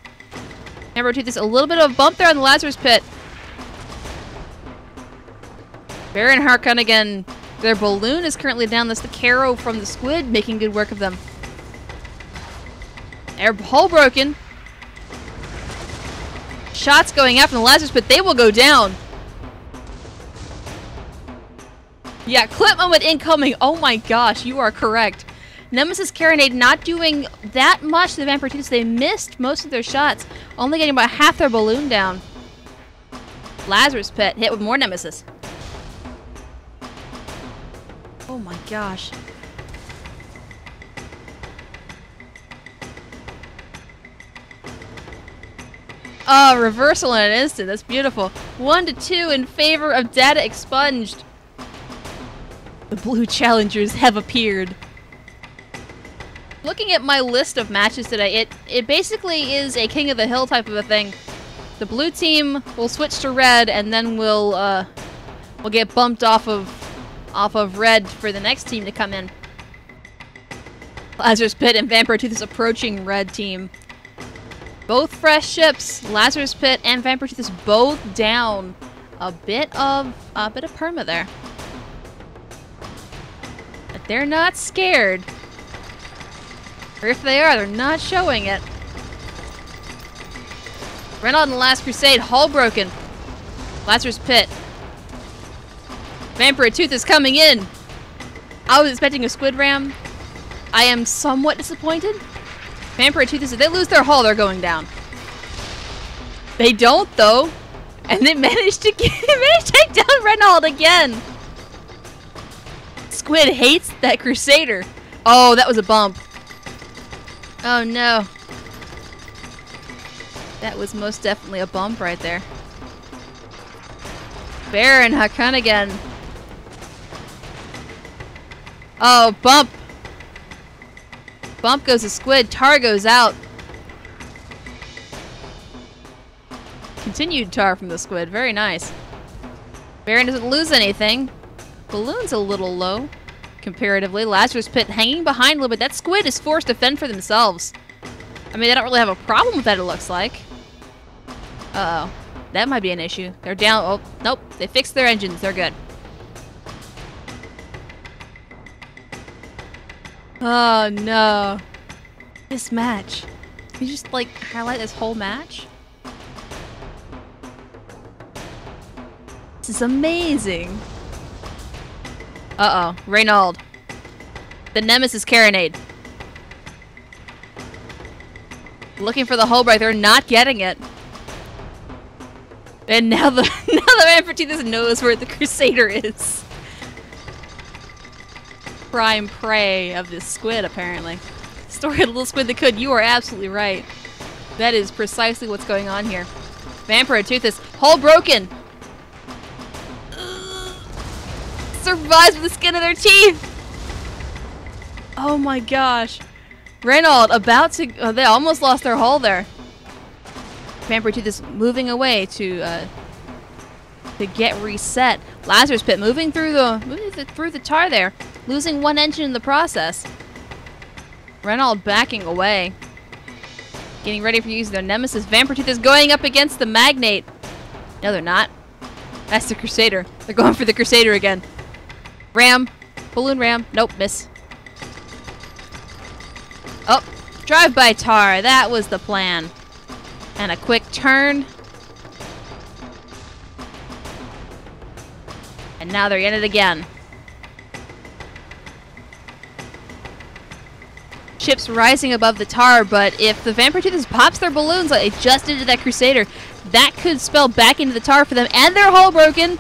Speaker 2: Vampire Tooth is a little bit of a bump there on the Lazarus Pit. Baron Harkonnen, their balloon is currently down. That's the Caro from the squid making good work of them. They're hull broken. Shots going out from the Lazarus Pit. They will go down. Yeah, clip moment incoming. Oh my gosh, you are correct. Nemesis Carronade not doing that much to the Vampire Tooth. They missed most of their shots, only getting about half their balloon down. Lazarus Pit hit with more Nemesis. Oh my gosh. Oh, reversal in an instant. That's beautiful. 1-2 in favor of data expunged. The blue challengers have appeared. Looking at my list of matches today, it basically is a King of the Hill type of a thing. The blue team will switch to red, and then we'll get bumped off of red for the next team to come in. Lazarus Pit and Vampire Tooth is approaching red team. Both fresh ships, Lazarus Pit and Vampire Tooth is both down. A bit of perma there. But they're not scared. Or if they are, they're not showing it. Reynolds and the Last Crusade, hull broken. Lazarus Pit. Vampire Tooth is coming in. I was expecting a squid ram. I am somewhat disappointed. Vampire Tooth is, if they lose their hull, they're going down. They don't though. And they managed to take down Reynolds again. Squid hates that Crusader. Oh, that was a bump. Oh no. That was most definitely a bump right there. Baron Harkonnen. Oh, bump. Bump goes to squid. Tar goes out. Continued tar from the squid. Very nice. Baron doesn't lose anything. Balloon's a little low, comparatively. Lazarus Pit hanging behind a little bit. That squid is forced to fend for themselves. I mean, they don't really have a problem with that, it looks like. Uh-oh. That might be an issue. They're down. Oh, nope. They fixed their engines. They're good. Oh, no. This match. Can you just, like, highlight this whole match? This is amazing. Uh-oh. Reynald. The Nemesis Carronade. Looking for the hull break. They're not getting it. And now the Ampertithus knows where the Crusader is. Prime prey of this squid, apparently. Story of the little squid that could. You are absolutely right. That is precisely what's going on here. Ampertithus, hull broken. Survives with the skin of their teeth. Oh my gosh. Reynald about to. Oh, they almost lost their hull there. Ampertithus moving away to get reset. Lazarus Pit moving through the tar there, losing one engine in the process. Reynald backing away, getting ready for using their Nemesis. Ampertithus going up against the Magnate. No, they're not. That's the Crusader. They're going for the Crusader again. Ram, balloon ram. Nope, miss. Oh, drive-by tar. That was the plan. And a quick turn. And now they're in it again. Ships rising above the tar, but if the Ampertithus pops their balloons like it just did to that Crusader, that could spell back into the tar for them, and they're hull broken.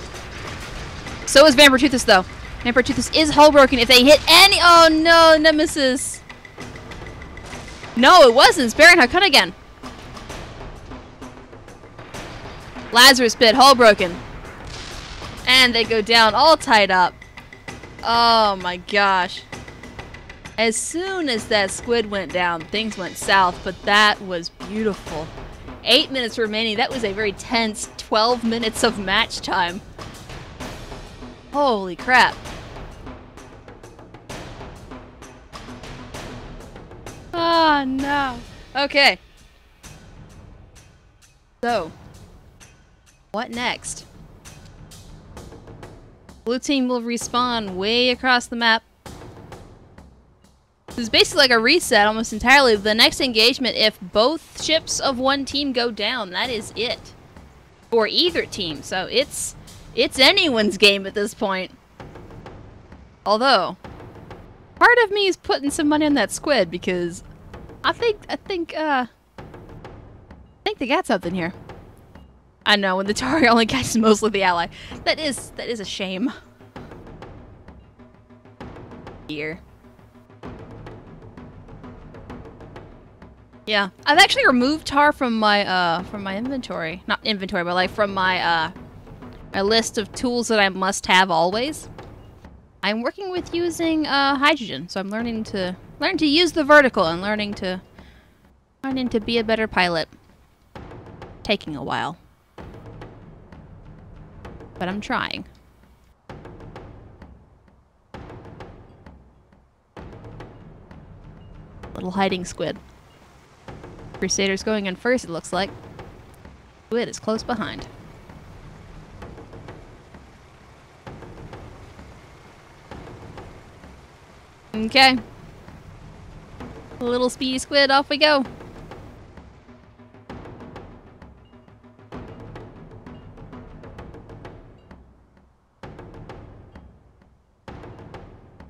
Speaker 2: So is Ampertithus, though. Ampertithus is hull broken. If they hit any... Oh no, Nemesis. No, it wasn't. Sparenhut cut again. Lazarus Pit, hull broken. And they go down all tied up. Oh my gosh. As soon as that squid went down, things went south, but that was beautiful. 8 minutes remaining. That was a very tense 12 minutes of match time. Holy crap. Oh no. Okay. So, what next? Blue team will respawn way across the map. This is basically like a reset almost entirely. The next engagement, if both ships of one team go down, that is it. For either team. So it's anyone's game at this point. Although, part of me is putting some money on that squid because I think they got something here. I know, when the tar only catches mostly the ally. That is a shame. Here. Yeah, I've actually removed tar from my inventory. Not inventory, but like from my my list of tools that I must have always. I'm working with using hydrogen, so I'm learning to use the vertical and learning to be a better pilot. Taking a while. But I'm trying. Little hiding squid. Crusader's going in first, it looks like. Squid is close behind. Okay. Little speedy squid, off we go.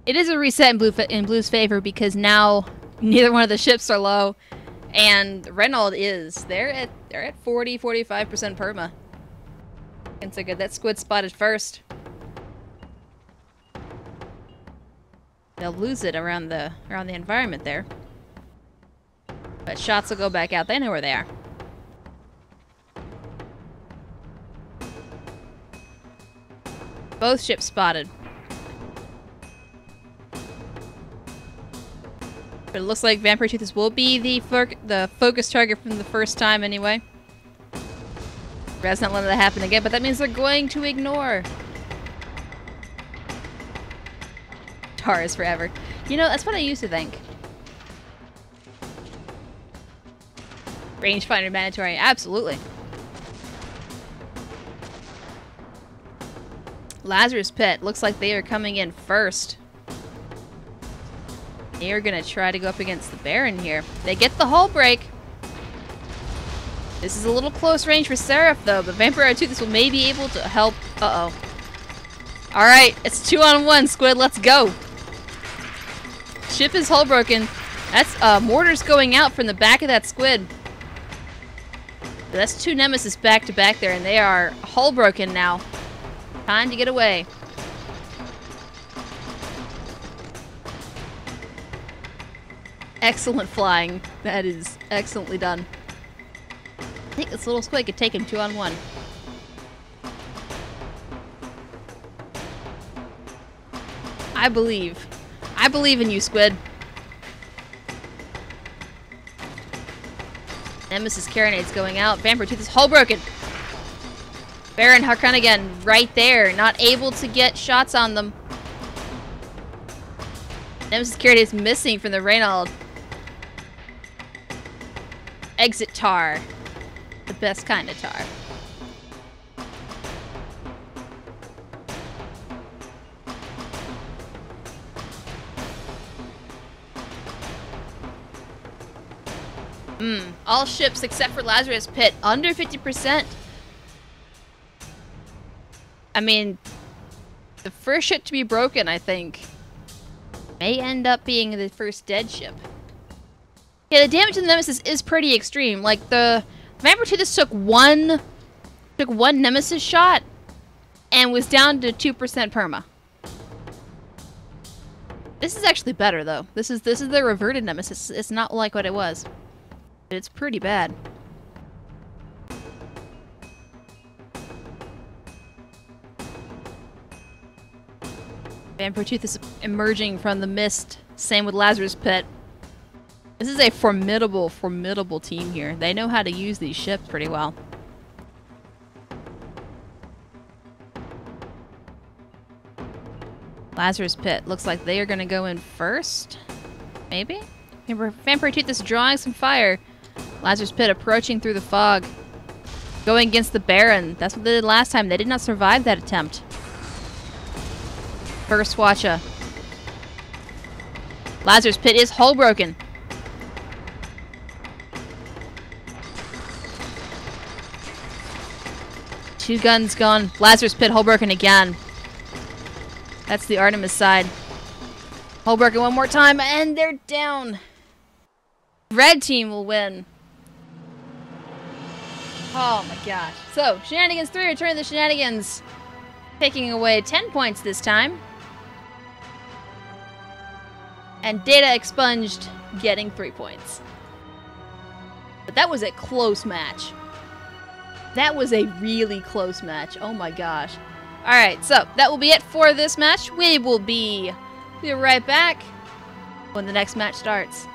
Speaker 2: It is a reset in Blue's favor because now neither one of the ships are low, and Reynald is. They're at 40-45% perma. And so good. That squid spotted first. They'll lose it around the environment there, but shots will go back out. They know where they are. Both ships spotted. But it looks like Ampertithus will be the focus target from the first time anyway. That's not letting that happen again, but that means they're going to ignore. Tar is forever. You know, that's what I used to think. Rangefinder mandatory, absolutely. Lazarus Pit looks like they are coming in first. They are going to try to go up against the Baron here. They get the hull break. This is a little close range for Seraph, though, but Vampire 2 this will maybe be able to help. Uh-oh. Alright, it's 2-on-1, Squid. Let's go. Ship is hull broken. That's mortars going out from the back of that Squid. That's 2 Nemesis back to back there, and they are hull broken now. Time to get away. Excellent flying. That is excellently done. I think this little Squid could take him 2-on-1. I believe. I believe in you, Squid. Nemesis Carronades going out. Vampire Tooth is hull broken. Baron Harkon again, right there. Not able to get shots on them. Nemesis Carronade is missing from the Reynald. Exit tar. The best kind of tar. All ships except for Lazarus Pit under 50%. I mean, the first ship to be broken, I think, may end up being the first dead ship. Yeah, the damage to the Nemesis is pretty extreme. Like, the Vampire Tooth took one Nemesis shot and was down to 2% perma. This is actually better, though. This is the reverted Nemesis. It's not like what it was. But it's pretty bad. Vampire Tooth is emerging from the mist. Same with Lazarus Pit. This is a formidable, formidable team here. They know how to use these ships pretty well. Lazarus Pit looks like they are going to go in first. Maybe? Vampire Tooth is drawing some fire. Lazarus Pit approaching through the fog. Going against the Baron. That's what they did last time. They did not survive that attempt. First Watcha. Lazarus Pit is hull broken. Two guns gone. Lazarus Pit hull broken again. That's the Artemis side. Hull broken one more time, and they're down. Red team will win. Oh my gosh. So, Shenanigans 3, Return of the Shenanigans. Taking away 10 points this time. And Data Expunged getting 3 points. But that was a close match. That was a really close match. Oh my gosh. Alright, so that will be it for this match. We will be right back when the next match starts.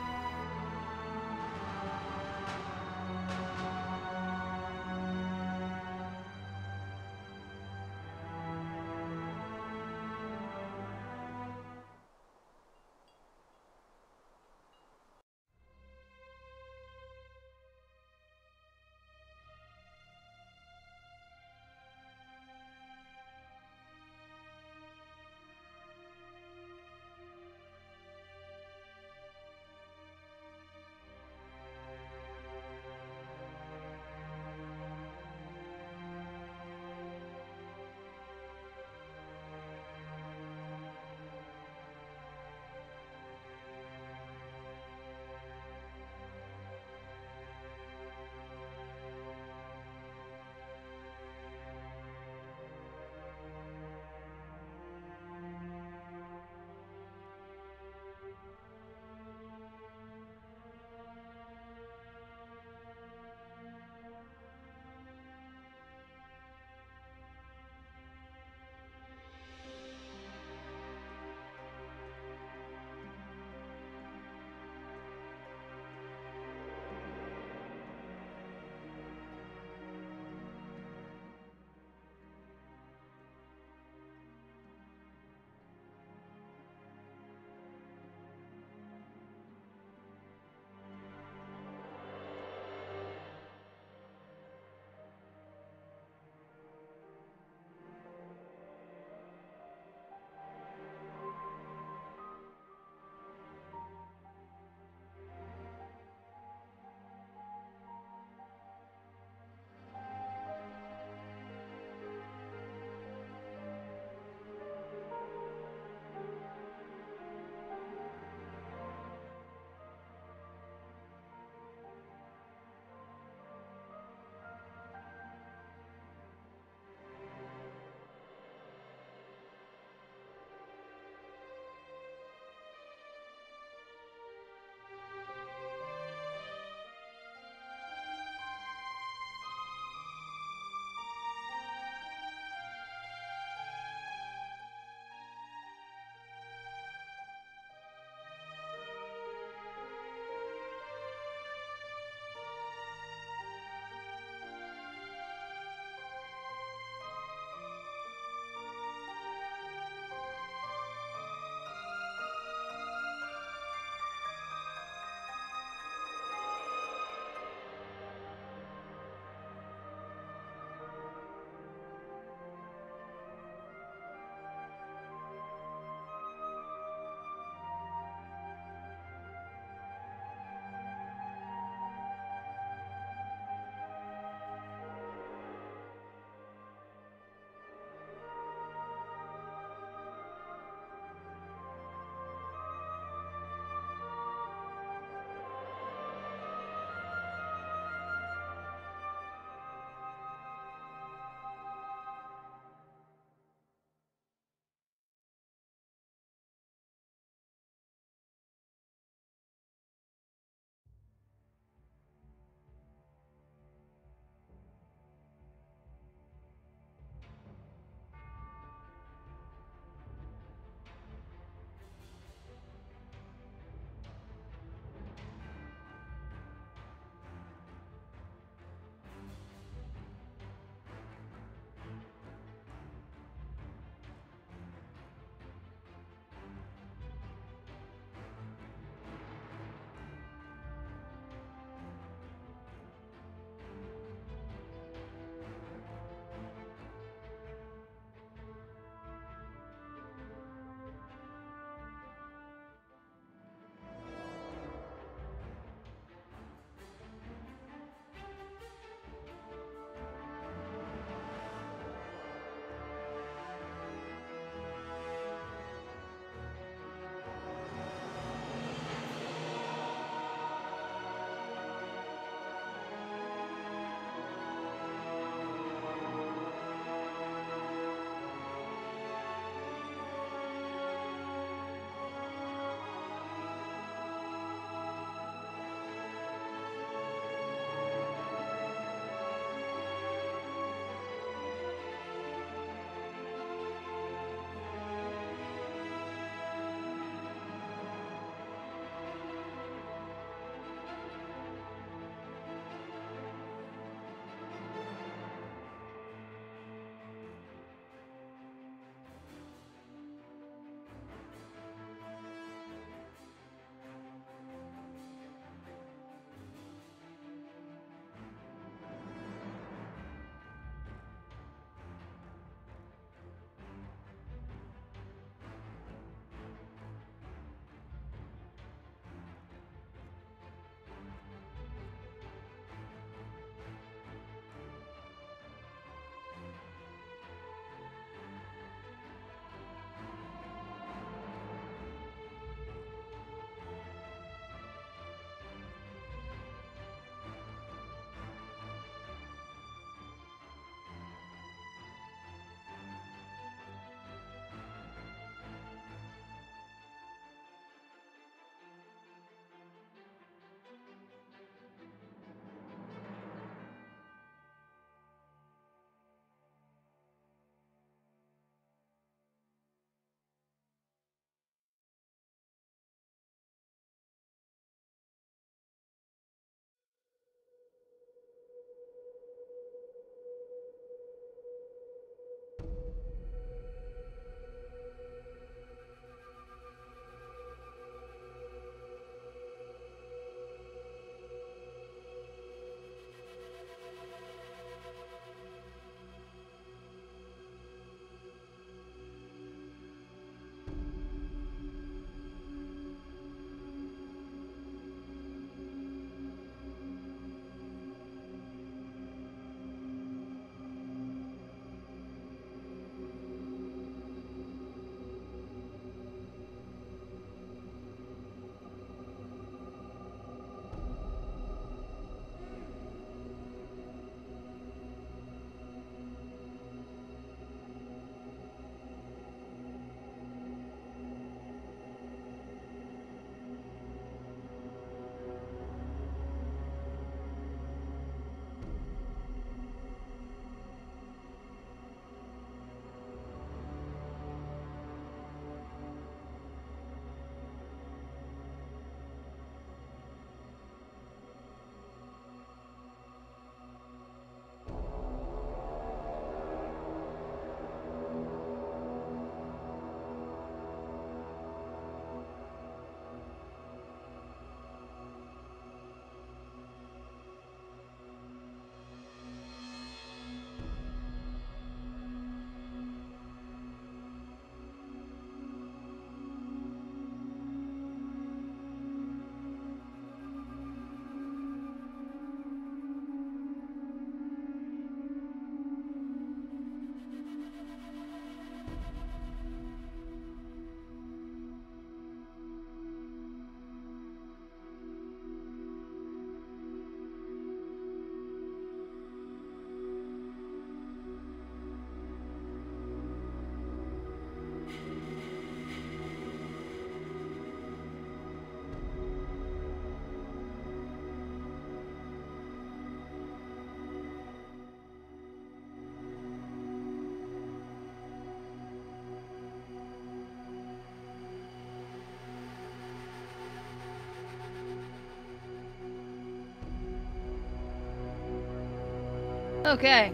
Speaker 2: Okay.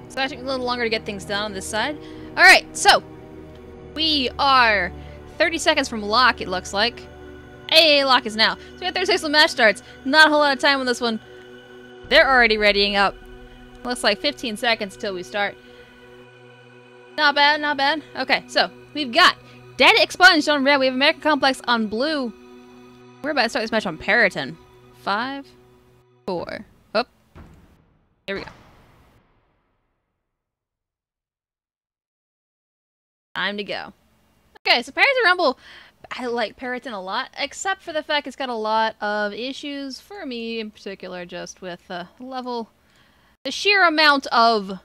Speaker 2: So that took a little longer to get things done on this side. Alright, so we are 30 seconds from lock, it looks like. Hey, lock is now. So we have 30 seconds till match starts. Not a whole lot of time on this one. They're already readying up. Looks like 15 seconds till we start. Not bad, not bad. Okay, so we've got Data Expunged on red. We have American Complex on blue. We're about to start this match on Periton. 5, 4. Oh, there we go. Time to go. Okay, so Periton Rumble, I like Periton a lot, except for the fact it's got a lot of issues, for me in particular, just with the sheer amount of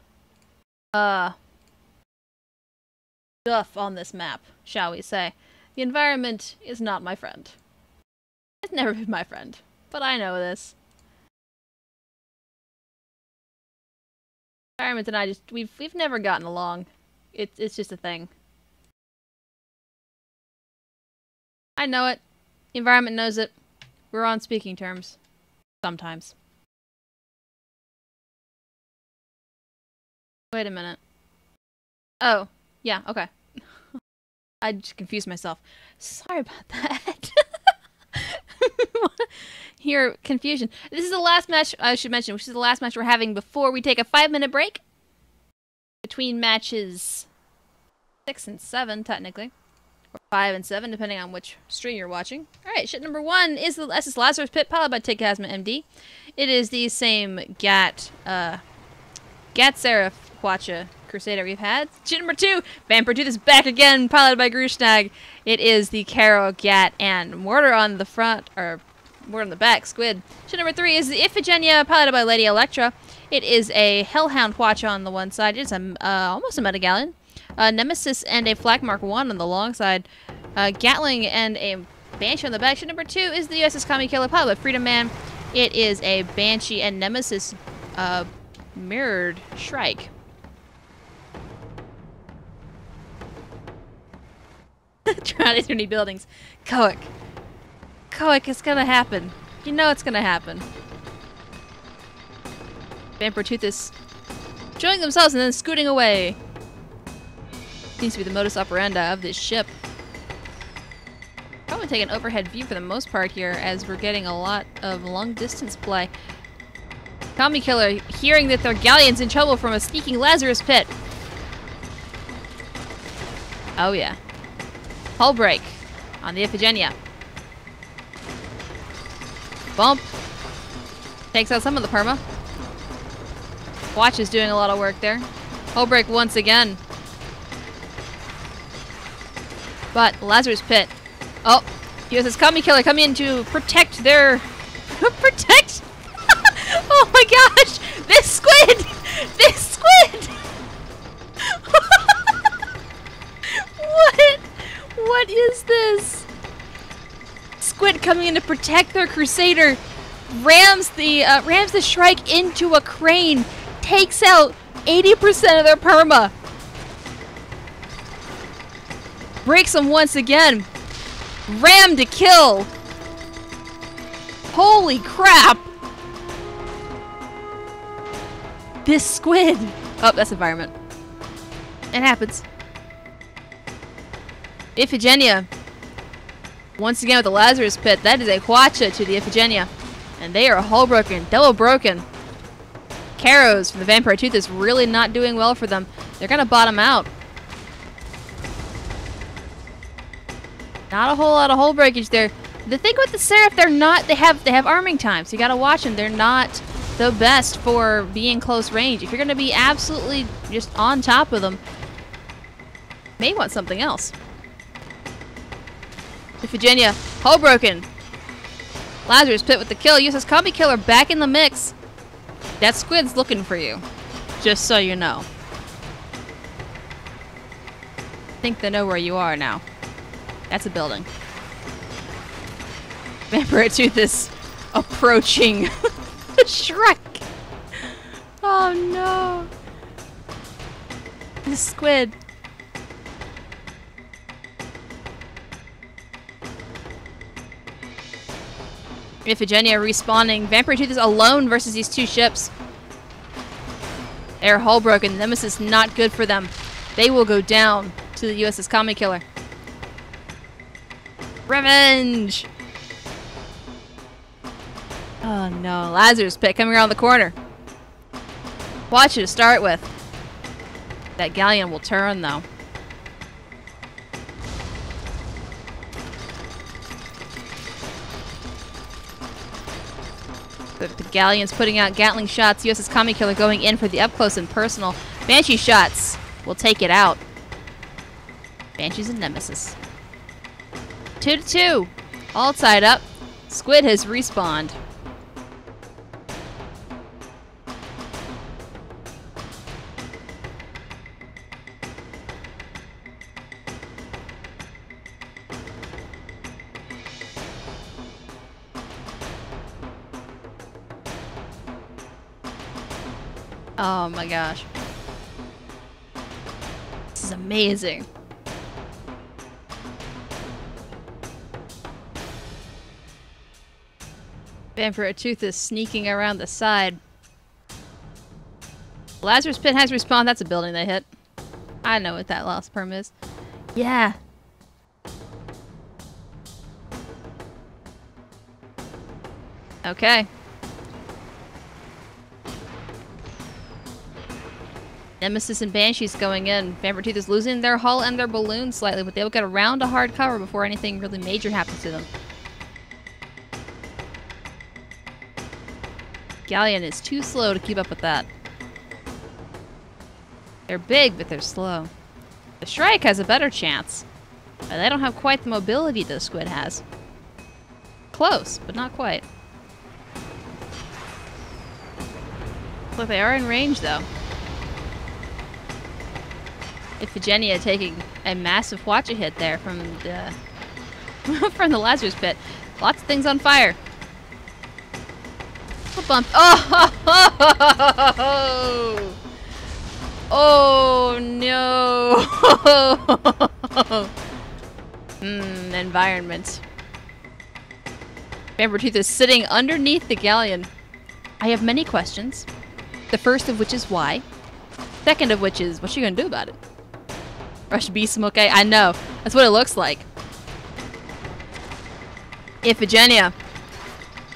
Speaker 2: stuff on this map, shall we say. The environment is not my friend. It's never been my friend, but I know this. Environment and I just, we've never gotten along. It's just a thing. I know it. The environment knows it. We're on speaking terms. Sometimes. Wait a minute. Oh, yeah, okay. I just confused myself. Sorry about that. Here, confusion. This is the last match, I should mention, which is the last match we're having before we take a 5-minute break. Between matches 6 and 7, technically. Or 5 and 7, depending on which stream you're watching. Alright, ship number 1 is the SS Lazarus Pit, piloted by Tigkasma MD. It is the same Gat Seraph Hwacha Crusader we've had. Ship number 2, Vampire Tooth is back again, piloted by Grushnag. It is the Caro, Gat, and Mortar on the front, or Mortar on the back, Squid. Ship number 3 is the Iphigenia, piloted by Lady Electra. It is a Hellhound Hwacha on the one side. It's almost a Metagallion. Nemesis and a Flak Mark 1 on the long side. Gatling and a Banshee on the back. Ship number 2 is the USS Kami Killer, piloted by Freedom Man. It is a Banshee and Nemesis mirrored Shrike. Trying to new buildings. Koic. Koic, it's gonna happen. You know it's gonna happen. Vampire Tooth is enjoying themselves and then scooting away. Seems to be the modus operandi of this ship. Probably take an overhead view for the most part here, as we're getting a lot of long distance play. Kami Killer hearing that their galleon's in trouble from a sneaking Lazarus Pit. Oh yeah. Hull break on the Iphigenia. Bump. Takes out some of the perma. Watch is doing a lot of work there. Hull break once again. But Lazarus Pit. Oh, USS Kami Killer coming in to protect their... protect? Oh my gosh! This squid! This squid! What? What is this? Squid coming in to protect their Crusader. Rams the Shrike into a crane. Takes out 80% of their perma. Breaks them once again. Ram to kill. Holy crap. This squid. Oh, that's environment. It happens. Iphigenia. Once again with the Lazarus Pit. That is a Hwacha to the Iphigenia. And they are hull broken. Double broken. Caros from the Vampire Tooth is really not doing well for them. They're gonna bottom out. Not a whole lot of hull breakage there. The thing with the Seraph, they have arming time, so you gotta watch them. They're not the best for being close range. If you're gonna be absolutely just on top of them, you may want something else. Iphigenia, hull broken. Lazarus Pit with the kill. USS Kami Killer back in the mix. That squid's looking for you, just so you know. I think they know where you are now. That's a building. Vampire Tooth is approaching Shrek. Oh no. The squid. Iphigenia respawning. Vampire Tooth is alone versus these two ships. Their hull broken. Nemesis not good for them. They will go down to the USS Commie Killer. Revenge! Oh no, Lazarus Pit coming around the corner. Watch it to start with. That galleon will turn though. The galleon's putting out Gatling shots. USS Commie Killer going in for the up close and personal. Banshee shots will take it out. Banshees and Nemesis. 2-2. All tied up. Squid has respawned. Oh my gosh. This is amazing. Vampire Tooth is sneaking around the side. Lazarus Pit has respawned. That's a building they hit. I know what that lost perm is. Yeah. Okay. Nemesis and Banshees going in. Vampire Tooth is losing their hull and their balloon slightly, but they'll get around to hard cover before anything really major happens to them. Galleon is too slow to keep up with that. They're big, but they're slow. The Shrike has a better chance. But they don't have quite the mobility the Squid has. Close, but not quite. But they are in range, though. Iphigenia taking a massive watch hit there from the from the Lazarus Pit. Lots of things on fire. A bump. Oh! Oh no! Environment. Vampire Tooth is sitting underneath the galleon. I have many questions. The first of which is why. Second of which is, what's she gonna do about it? Rush beast smoke. I know. That's what it looks like. Iphigenia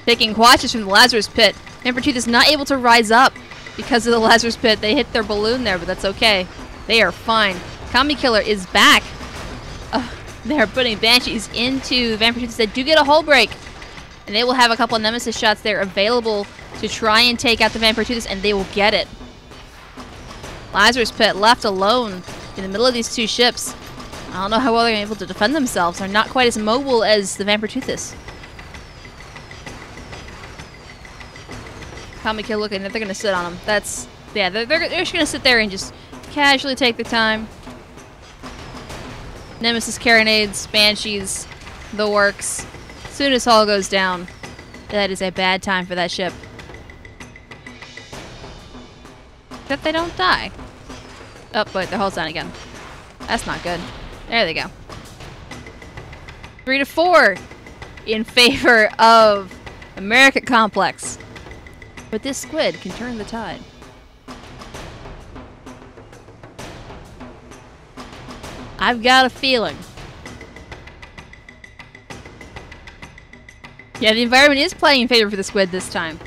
Speaker 2: taking watches from the Lazarus Pit. Vampire Tooth is not able to rise up because of the Lazarus Pit. They hit their balloon there, but that's okay. They are fine. Commie Killer is back. They're putting Banshees into Vampire Tooth. They do get a hull break. And they will have a couple of Nemesis shots there available to try and take out the Vampire Tooth, and they will get it. Lazarus Pit left alone in the middle of these two ships. I don't know how well they're able to defend themselves. They're not quite as mobile as the Vampire Tooth is. Commie Killer looking that they're going to sit on them. That's, yeah, they're just going to sit there and just casually take the time. Nemesis carronades, Banshees, the works. As soon as hull goes down, that is a bad time for that ship. Except they don't die. Oh, wait, their hull's down again. That's not good. There they go. 3-4 in favor of America Complex. But this Squid can turn the tide. I've got a feeling. Yeah, the environment is playing in favor for the Squid this time.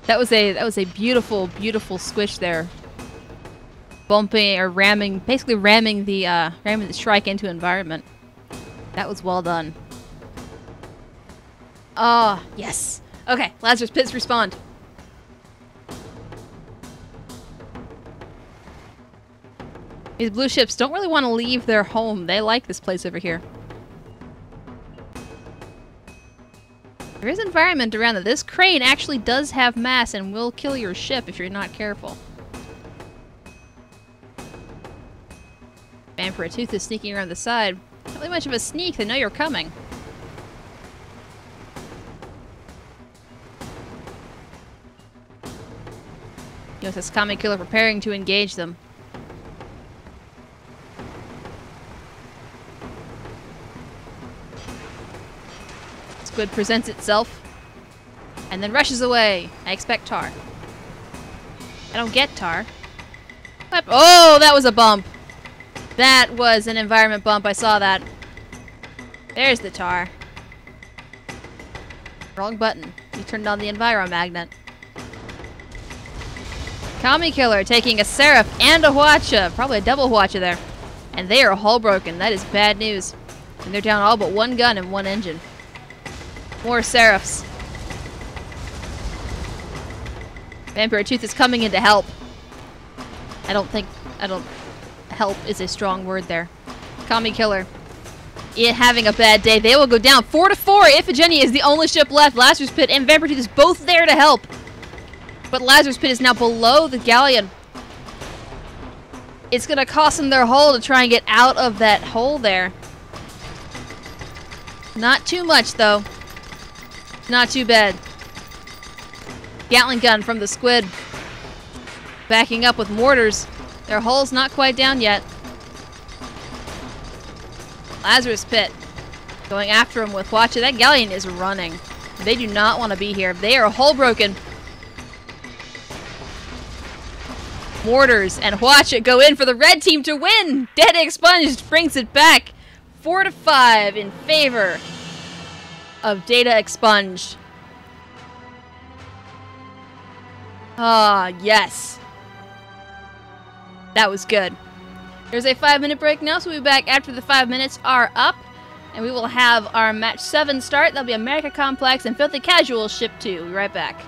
Speaker 2: That was a beautiful, beautiful squish there. Bumping or ramming, basically ramming the Shrike into environment. That was well done. Oh, yes. Okay, Lazarus Pits respond. These blue ships don't really want to leave their home. They like this place over here. There is environment around it. This crane actually does have mass and will kill your ship if you're not careful. Vampire Tooth is sneaking around the side. Not really much of a sneak. They know you're coming. USS Commie Killer preparing to engage them. Squid presents itself. And then rushes away. I expect tar. I don't get tar. What? Oh, that was a bump. That was an environment bump. I saw that. There's the tar. Wrong button. You turned on the enviromagnet. Kami Killer taking a Seraph and a Hwacha. Probably a double Hwacha there. And they are hull broken. That is bad news. And they're down all but one gun and one engine. More Seraphs. Vampire Tooth is coming in to help. Help is a strong word there. Kami Killer. It having a bad day. They will go down 4-4. Iphigenia is the only ship left. Lazarus Pit and Vampire Tooth is both there to help. But Lazarus Pit is now below the galleon. It's going to cost them their hull to try and get out of that hole there. Not too much, though. Not too bad. Gatling gun from the Squid. Backing up with mortars. Their hull's not quite down yet. Lazarus Pit going after him with Hwacha. That galleon is running. They do not want to be here. They are hull broken. Mortars and Hwacha go in for the red team to win. Data Expunged brings it back 4-5 in favor of Data Expunged. Ah, yes. That was good. There's a 5-minute break now, so we'll be back after the 5 minutes are up. And we will have our match 7 start. That'll be America Complex and Filthy Casual Ship 2. We'll be right back.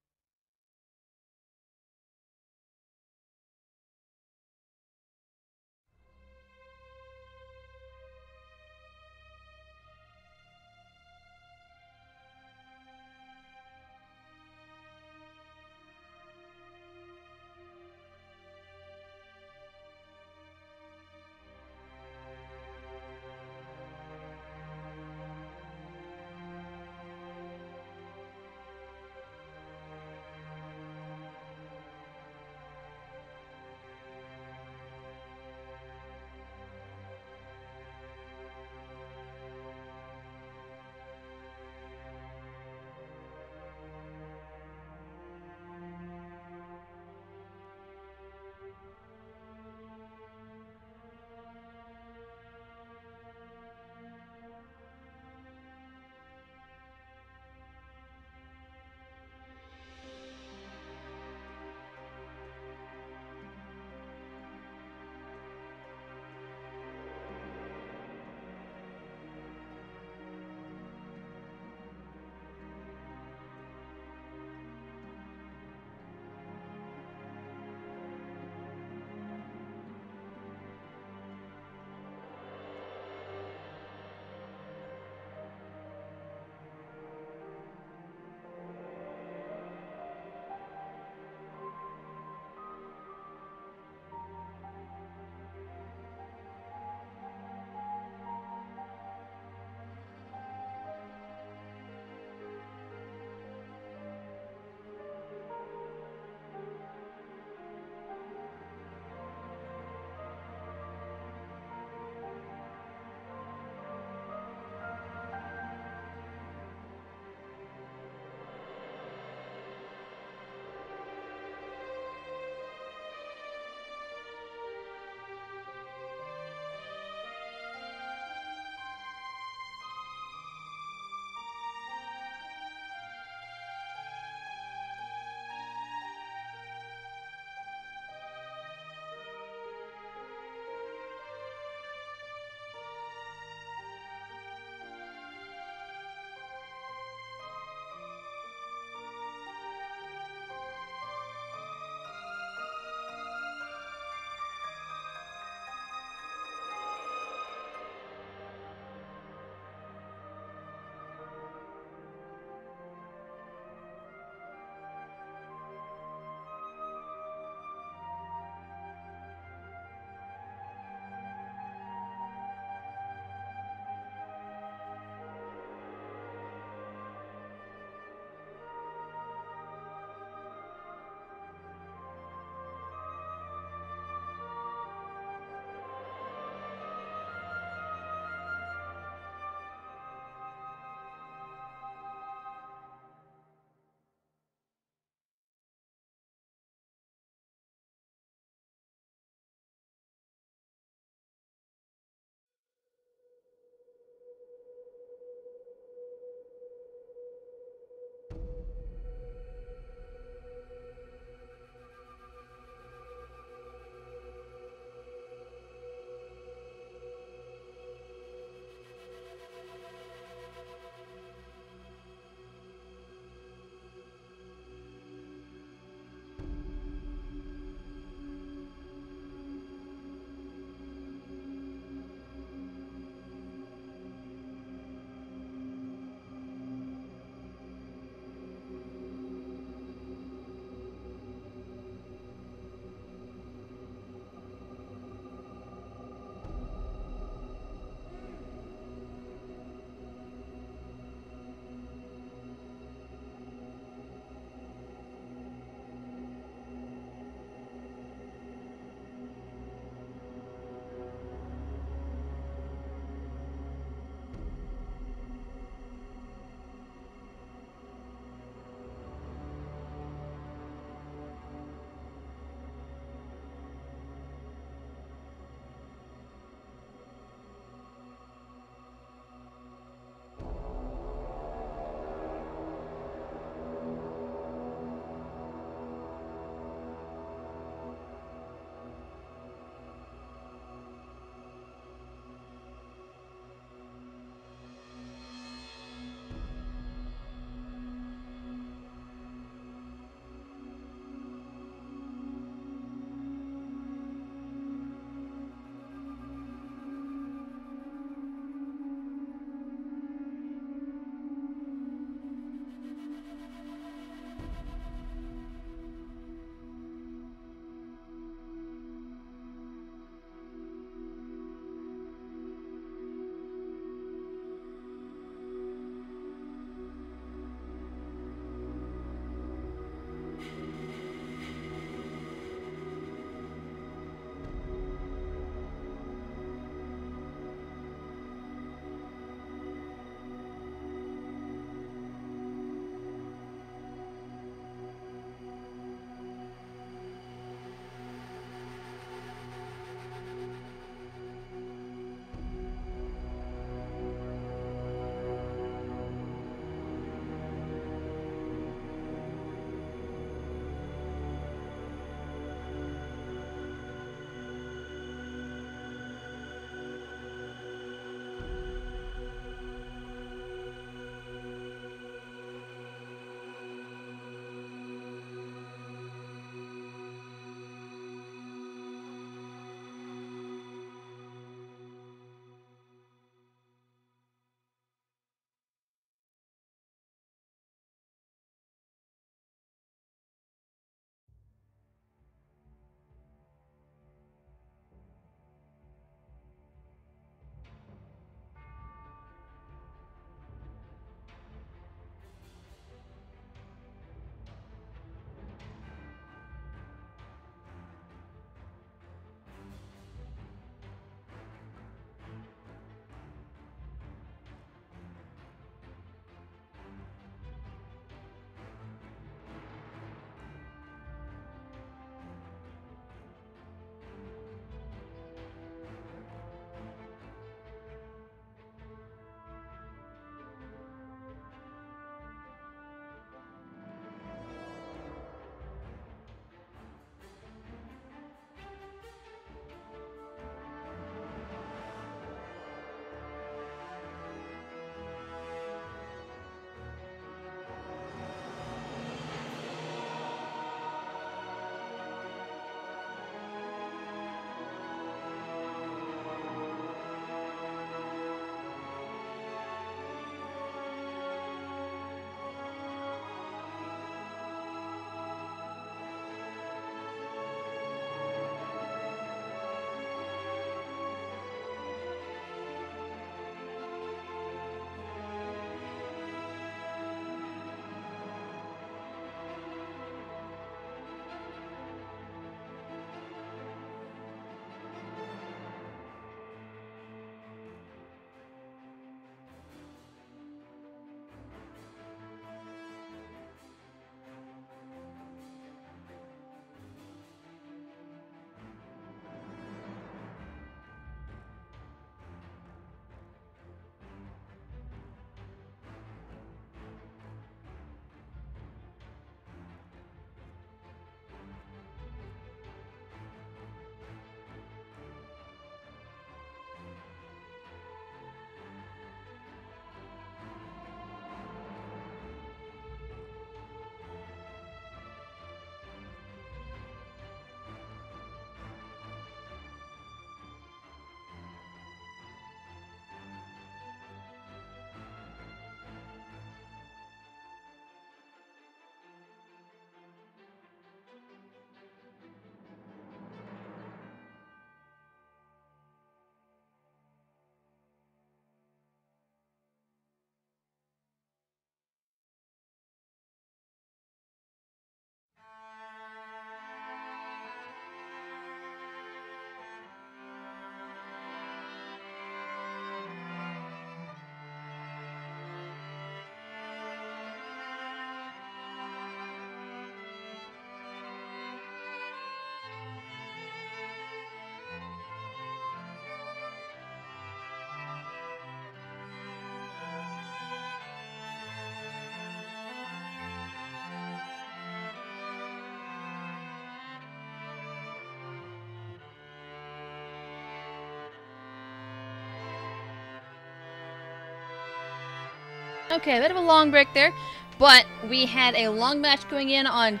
Speaker 2: Okay, a bit of a long break there, but we had a long match going in on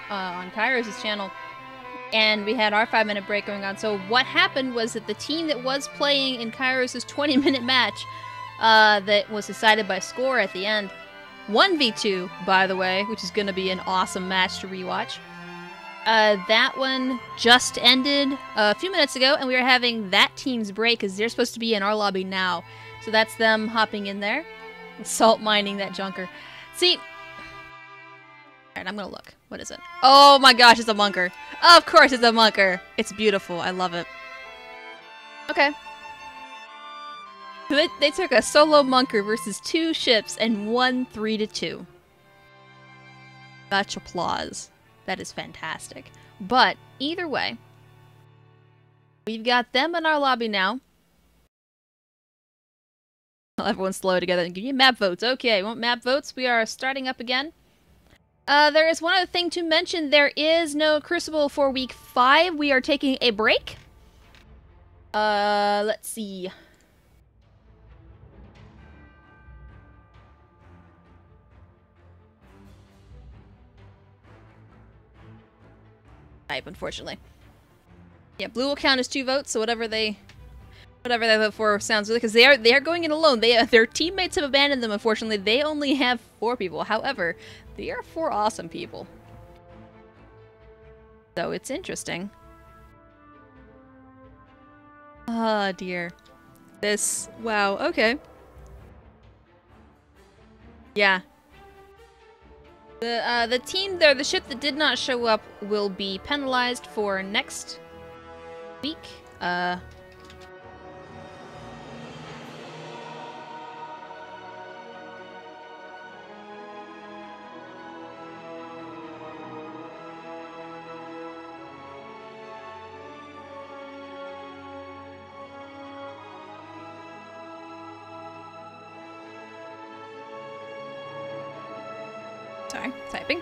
Speaker 2: Icarus' channel, and we had our 5-minute break going on. So what happened was that the team that was playing in Icarus' 20-minute match, that was decided by score at the end, 1v2, by the way, which is going to be an awesome match to rewatch. That one just ended a few minutes ago, and we are having that team's break because they're supposed to be in our lobby now. So that's them hopping in there. Salt mining that junker. See. Alright, I'm gonna look. What is it? Oh my gosh, it's a munker. Of course it's a munker. It's beautiful. I love it. Okay. They took a solo munker versus 2 ships and won 3-2. Much applause. That is fantastic. But either way, we've got them in our lobby now. Everyone's slow together and give you map votes. Okay, want map votes? We are starting up again. There is one other thing to mention. There is no Crucible for week 5. We are taking a break. Let's see. Type, unfortunately. Yeah, blue will count as 2 votes, so whatever they vote for sounds good, because they are going in alone. Their teammates have abandoned them, unfortunately. They only have 4 people. However, they are 4 awesome people. So it's interesting. Ah, dear. This, wow, okay. Yeah. The team there, the ship that did not show up will be penalized for next week. Sorry, typing.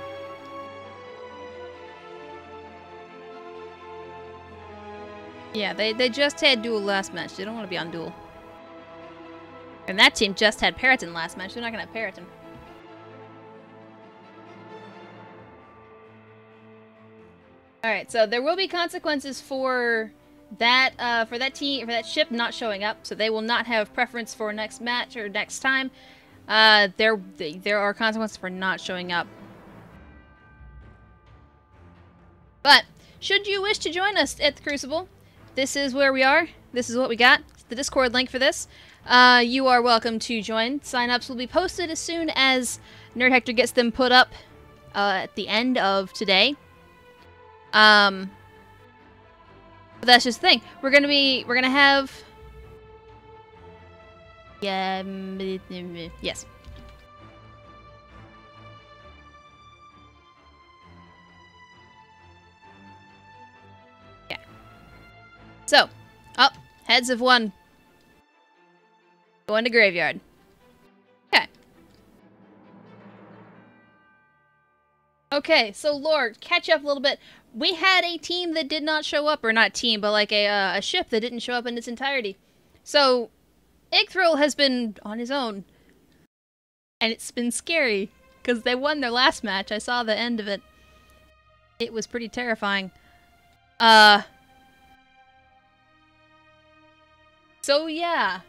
Speaker 2: Yeah, they just had duel last match. They don't want to be on duel. And that team just had Periton last match. They're not going to have Periton. Alright, so there will be consequences for that team, for that ship not showing up. So they will not have preference for next match or next time. There are consequences for not showing up. But should you wish to join us at the Crucible, this is where we are. This is what we got. It's the Discord link for this. You are welcome to join. Sign-ups will be posted as soon as Nerd Hector gets them put up at the end of today. But that's just the thing. We're gonna have. Yeah. Yes. Yeah. So, up, heads of 1. Going to graveyard. Okay. Okay, so Lord, catch up a little bit. We had a team that did not show up, or not team, but like a ship that didn't show up in its entirety. So, Igthrill has been on his own. And it's been scary, because they won their last match. I saw the end of it. It was pretty terrifying. So yeah.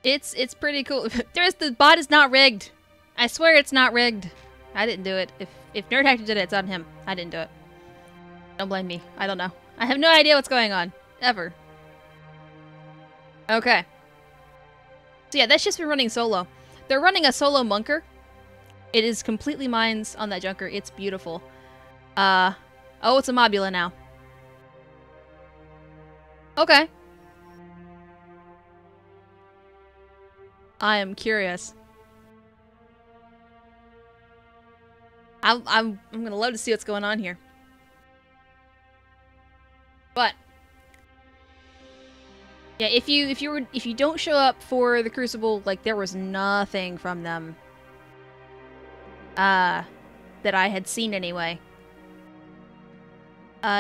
Speaker 2: It's pretty cool. The bot is not rigged. I swear it's not rigged. I didn't do it. If Nerd Hector did it, it's on him. I didn't do it. Don't blame me. I don't know. I have no idea what's going on. Ever. Okay. So yeah, that's just been running solo. They're running a solo munker. It is completely mines on that junker. It's beautiful. Oh, it's a mobula now. Okay. I am curious. I'm gonna love to see what's going on here. But yeah, if you don't show up for the Crucible, like there was nothing from them that I had seen anyway.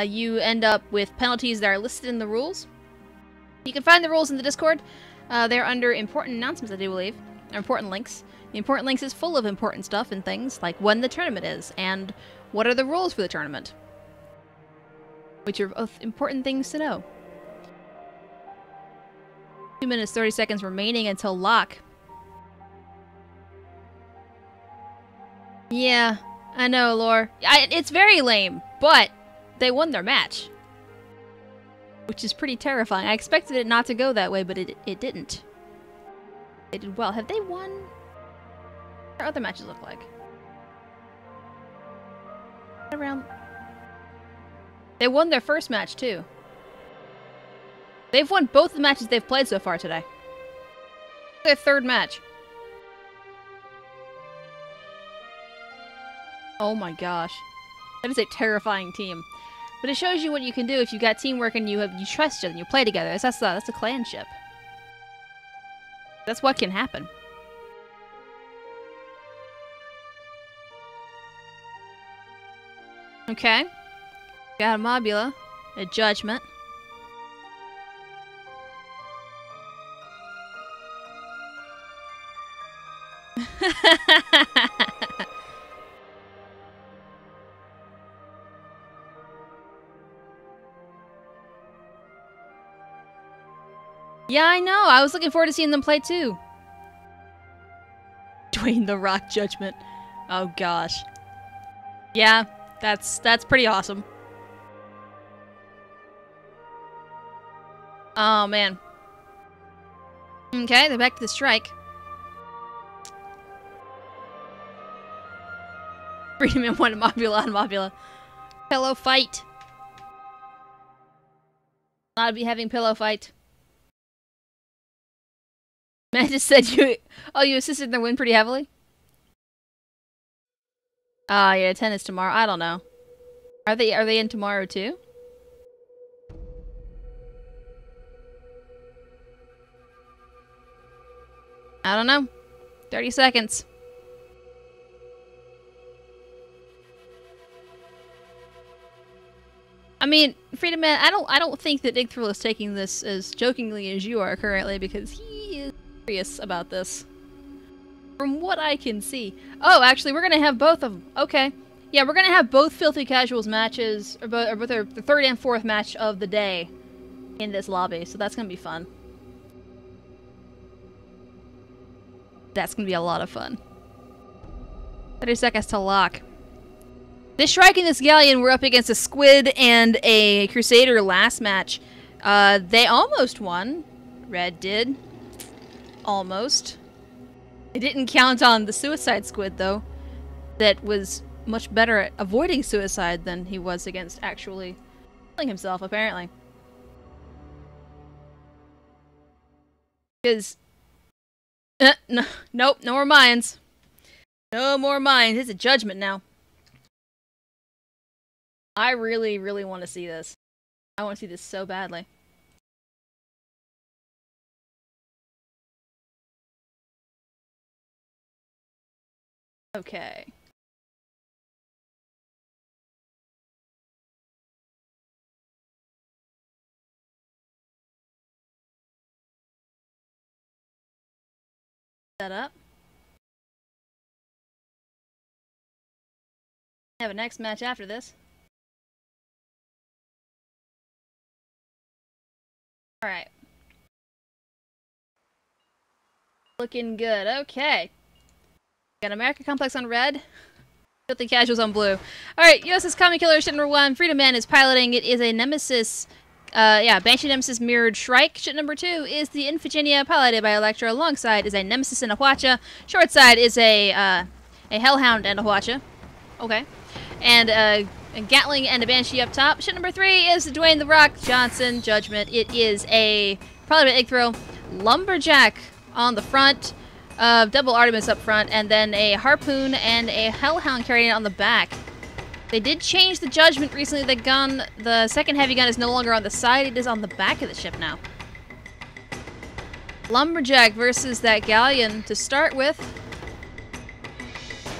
Speaker 2: You end up with penalties that are listed in the rules. You can find the rules in the Discord. They're under important announcements, I do believe. important links. The important links is full of important stuff and things, like when the tournament is, and what are the rules for the tournament. Which are both important things to know. 2 minutes 30 seconds remaining until lock. Yeah, I know, Lore. It's very lame, but they won their match. Which is pretty terrifying. I expected it not to go that way, but it didn't. They did well. Have they won? What do other matches look like? Around. They won their first match, too. They've won both the matches they've played so far today. Their third match. Oh my gosh. That is a terrifying team. But it shows you what you can do if you got teamwork and you trust each other and you play together. That's a clanship. That's what can happen. Okay. Got a Mobula. A Judgment. Yeah, I know. I was looking forward to seeing them play too. Dwayne the Rock Judgment. Oh gosh. Yeah, that's pretty awesome. Oh man. Okay, they're back to the strike. Freedom Man won Mobula on Mobula. Pillow fight. Not be having pillow fight. Man just said you assisted in their win pretty heavily? Yeah, tennis tomorrow. I don't know. Are they in tomorrow too? I don't know. 30 seconds. I mean, Freedom Man, I don't think that Igthrill is taking this as jokingly as you are currently, because he is serious about this. From what I can see. Oh, actually, we're gonna have both of them. Okay. Yeah, we're gonna have both Filthy Casuals matches, or both the third and fourth match of the day in this lobby, so that's gonna be fun. That's gonna be a lot of fun. 30 seconds to lock. This Shrike and this Galleon were up against a Squid and a Crusader last match. They almost won. Red did. Almost. It didn't count on the Suicide Squid, though. That was much better at avoiding suicide than he was against actually killing himself, apparently. Because... no, nope, no more mines. No more mines. It's a Judgment now. I really, really want to see this. I want to see this so badly. Okay. Set up. Have a next match after this. Alright. Looking good. Okay. Got America Complex on red. Filthy Casuals on blue. Alright, USS Common Killer ship number 1. Freedom Man is piloting. It is a Nemesis, Banshee Nemesis mirrored Shrike. Ship number 2 is the Infigenia, piloted by Electra. Alongside is a Nemesis and a Hwacha. Short side is a Hellhound and a Hwacha. Okay. And a Gatling and a Banshee up top. Ship number 3 is Dwayne the Rock Johnson Judgment. It is a, probably by Igthrill, Lumberjack on the front, double Artemis up front, and then a Harpoon and a Hellhound carrying it on the back. They did change the Judgment recently. The gun, the second heavy gun, is no longer on the side. It is on the back of the ship now. Lumberjack versus that Galleon to start with.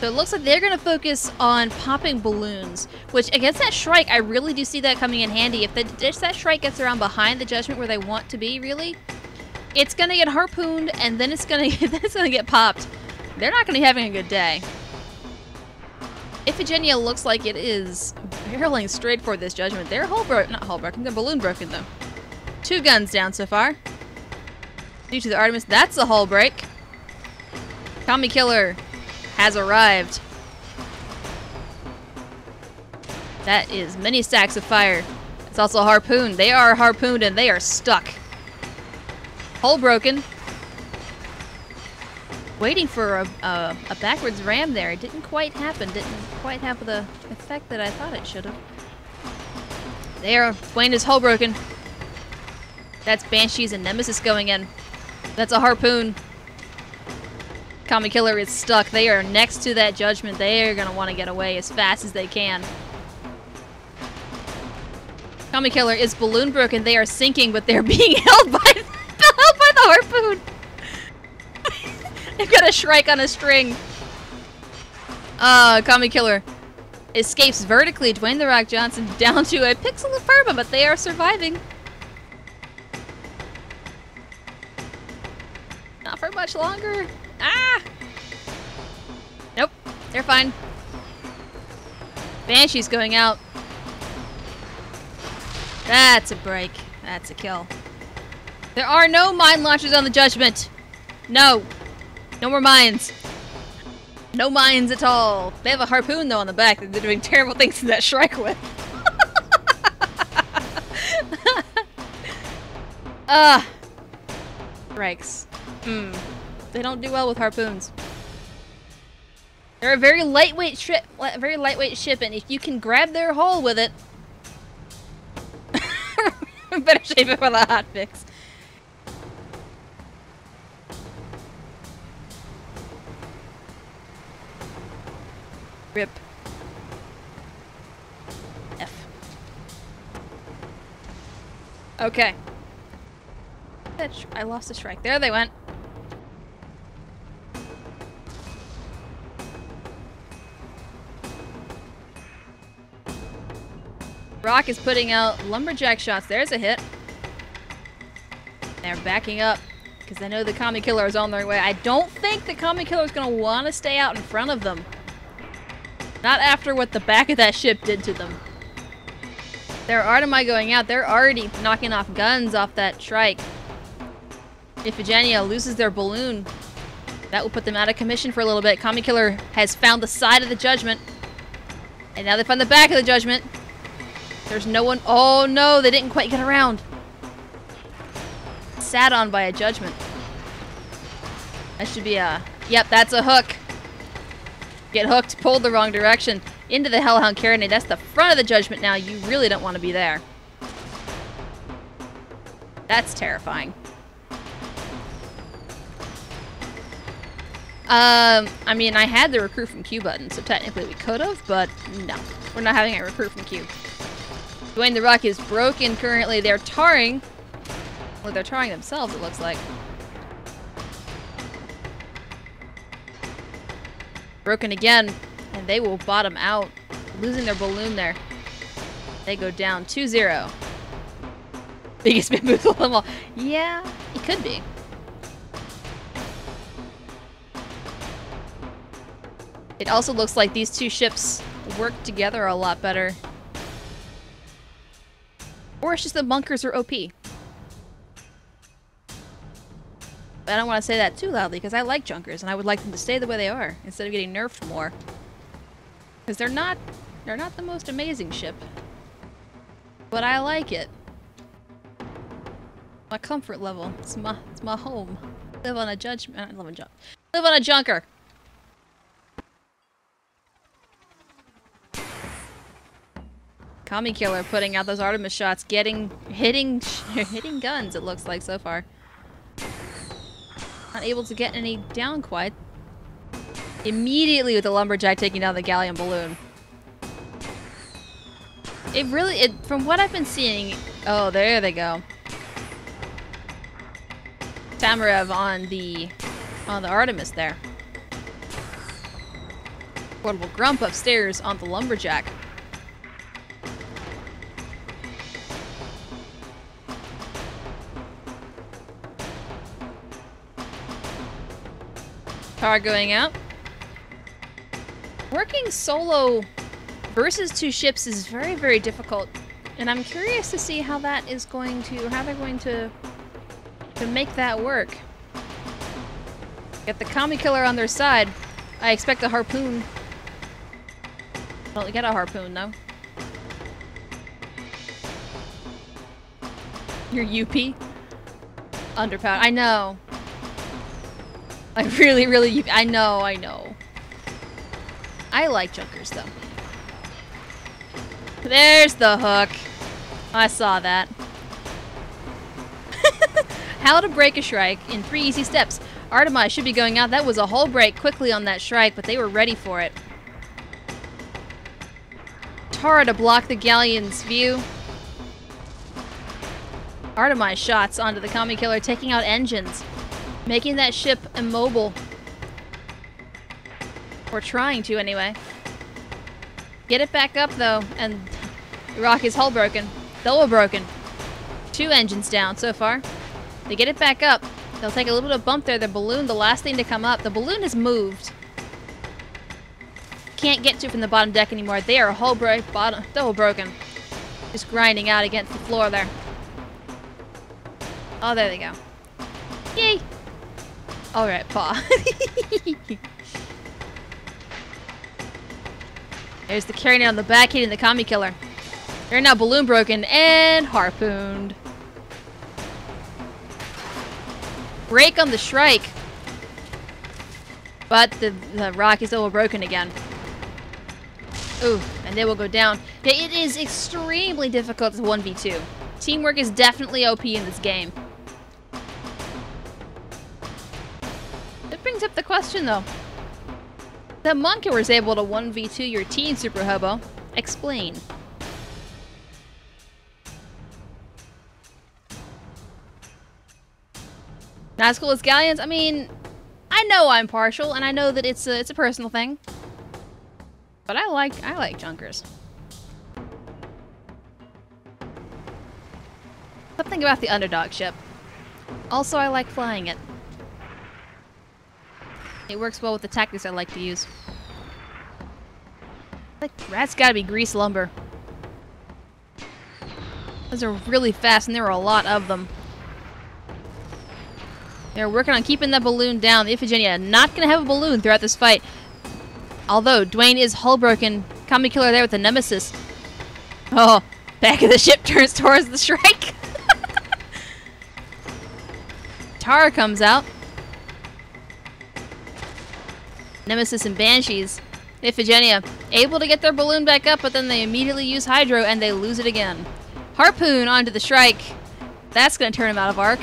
Speaker 2: So it looks like they're going to focus on popping balloons, which against that Shrike, I really do see that coming in handy. If that Shrike gets around behind the Judgment where they want to be, really, It's gonna get harpooned, and then it's gonna get popped. They're not gonna be having a good day. Iphigenia looks like it is barreling straight for this judgment. They're not hull broken, they're balloon broken though. 2 guns down so far. Due to the Artemis, that's a hull break. Kami Killer has arrived. That is many stacks of fire. It's also a harpoon. They are harpooned and they are stuck. Hull broken. Waiting for a backwards ram there. It didn't quite happen. Didn't quite have the effect that I thought it should have. There, Dwayne is hull broken. That's Banshees and Nemesis going in. That's a harpoon. Kami Killer is stuck. They are next to that judgment. They are going to want to get away as fast as they can. Kami Killer is balloon broken. They are sinking, but they're being held by the harpoon. They've got a Shrike on a string. Kami Killer escapes vertically. Dwayne The Rock Johnson down to a pixel of Firma, but they are surviving. Not for much longer. Ah! Nope, they're fine. Banshee's going out. That's a break. That's a kill. There are no mine launchers on the judgment. No. No more mines. No mines at all. They have a harpoon though on the back that they're doing terrible things to that Shrike with. Shrikes. They don't do well with harpoons. They're a very lightweight ship, and if you can grab their hull with it, better shape it for the hotfix. Rip. F. Okay. I lost a Shrike. There they went. Rock is putting out lumberjack shots. There's a hit. They're backing up because I know the Kami Killer is on their way. I don't think the Kami Killer is going to want to stay out in front of them. Not after what the back of that ship did to them. Their Artemi going out. They're already knocking off guns off that Shrike. Iphigenia loses their balloon. That will put them out of commission for a little bit. Kami Killer has found the side of the judgment. And now they find the back of the judgment. There's no one. Oh no, they didn't quite get around. Sat on by a judgment. That should be a... Yep, that's a hook. Get hooked, pulled the wrong direction. Into the Hellhound Carronade. That's the front of the judgment now. You really don't want to be there. That's terrifying. I mean, I had the recruit from Q button, so technically we could have, but no. We're not having a recruit from Q. Dwayne The Rock is broken currently. They're tarring. Well, they're tarring themselves, it looks like. Broken again, and they will bottom out, losing their balloon there. They go down 2-0. Biggest bamboozle of them all. Yeah, it could be. It also looks like these two ships work together a lot better. Or it's just the bunkers are OP. But I don't want to say that too loudly because I like junkers and I would like them to stay the way they are instead of getting nerfed more. Because they're not the most amazing ship. But I like it. My comfort level. It's my home. Live on a live on a junker. Kami Killer putting out those Artemis shots, hitting guns, it looks like so far. Not able to get any down quite. Immediately with the lumberjack taking down the galleon balloon. From what I've been seeing, oh, there they go. Tamarev on the Artemis there. Portable Grump upstairs on the lumberjack. Tar going out. Working solo versus two ships is very, very difficult. And I'm curious to see how that is going to, how they're going to make that work. Get the Kami Killer on their side. I expect a harpoon. Don't get a harpoon, though. Your UP? Underpowered. I know. I really, I know. I like junkers, though. There's the hook. I saw that. How to break a Shrike in 3 easy steps. Artemis should be going out. That was a hull break quickly on that Shrike, but they were ready for it. Tara to block the galleon's view. Artemis shots onto the Kami Killer, taking out engines, making that ship immobile. Or trying to, anyway. Get it back up, though, and the rock is hull broken. Double broken. 2 engines down so far. They get it back up. They'll take a little bit of bump there. The balloon, the last thing to come up. The balloon has moved. Can't get to it from the bottom deck anymore. They are hull break, double broken. Just grinding out against the floor there. Oh, there they go. Yay! Alright, paw. There's the carrier on the back hitting the Kami Killer. They're now balloon broken and harpooned. Break on the Shrike. But the rock is double broken again. Ooh, and they will go down. Yeah, it is extremely difficult to 1v2. Teamwork is definitely OP in this game. That brings up the question, though. The Monk was able to 1v2 your teen Super Hobo. Explain. Not as cool as Galleons? I mean, I know I'm partial, and I know that it's a personal thing. But I like junkers. Something about the underdog ship. Also, I like flying it. It works well with the tactics I like to use. That's gotta be grease lumber. Those are really fast, and there are a lot of them. They're working on keeping that balloon down. The Iphigenia not gonna have a balloon throughout this fight. Although, Dwayne is hull broken. Kami Killer there with the Nemesis. Oh, back of the ship turns towards the Shrike. Tara comes out. Nemesis and Banshees. Iphigenia able to get their balloon back up, but then they immediately use Hydro and they lose it again. Harpoon onto the Shrike. That's going to turn him out of arc.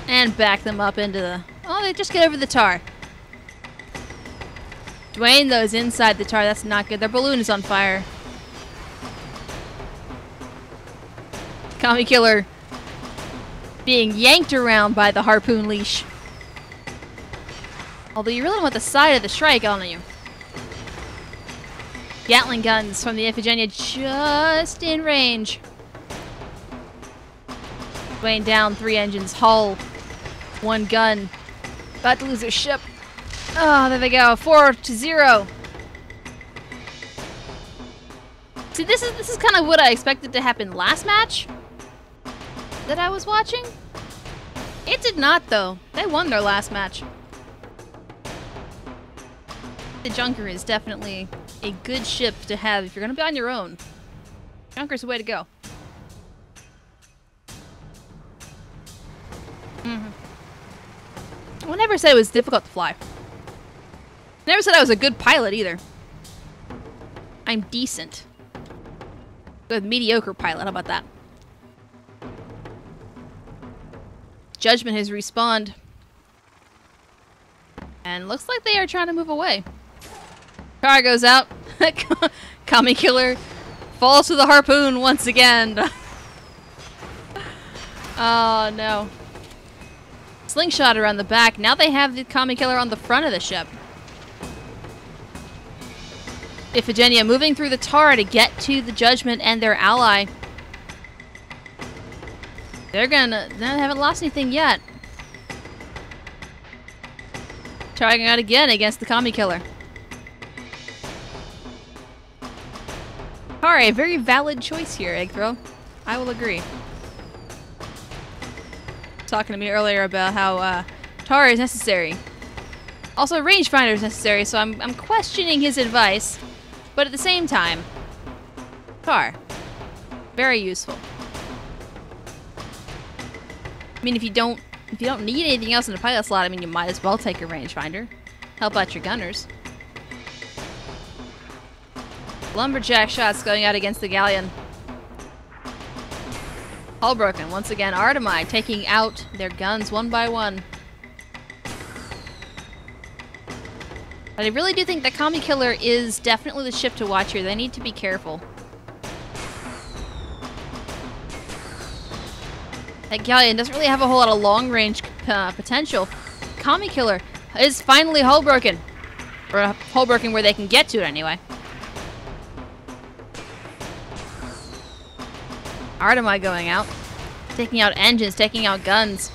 Speaker 2: And back them up into the... Oh, they just get over the tar. Dwayne, though, is inside the tar. That's not good. Their balloon is on fire. Kami Killer being yanked around by the harpoon leash. Although you really don't want the side of the Shrike on you. Gatling guns from the Iphigenia just in range. Dwayne down 3 engines, hull, 1 gun. About to lose their ship. Oh, there they go. 4-0. See, this is kind of what I expected to happen last match that I was watching. It did not, though. They won their last match. The Junker is definitely a good ship to have if you're going to be on your own. Junker's the way to go. I never said it was difficult to fly. Never said I was a good pilot either. I'm decent. Good mediocre pilot, how about that? Judgment has respawned. And looks like they are trying to move away. Car goes out. Kami Killer falls to the harpoon once again. Oh no. Slingshot around the back. Now they have the Kami Killer on the front of the ship. Iphigenia moving through the tar to get to the Judgment and their ally. They haven't lost anything yet. Trying out again against the Kami Killer. Alright, a very valid choice here, Egg Throw. I will agree. Talking to me earlier about how Tara is necessary. Also, rangefinder is necessary, so I'm questioning his advice. But at the same time, Tar, very useful. I mean, if you don't need anything else in the pilot slot, I mean, you might as well take a rangefinder. Help out your gunners. Lumberjack shots going out against the galleon. Hull broken. Once again, Artemide taking out their guns one by one. But I really do think the Kami Killer is definitely the ship to watch here. They need to be careful. That galleon doesn't really have a whole lot of long-range potential. Kami Killer is finally hull broken. Or hull broken where they can get to it anyway. Artemide going out. Taking out engines, taking out guns.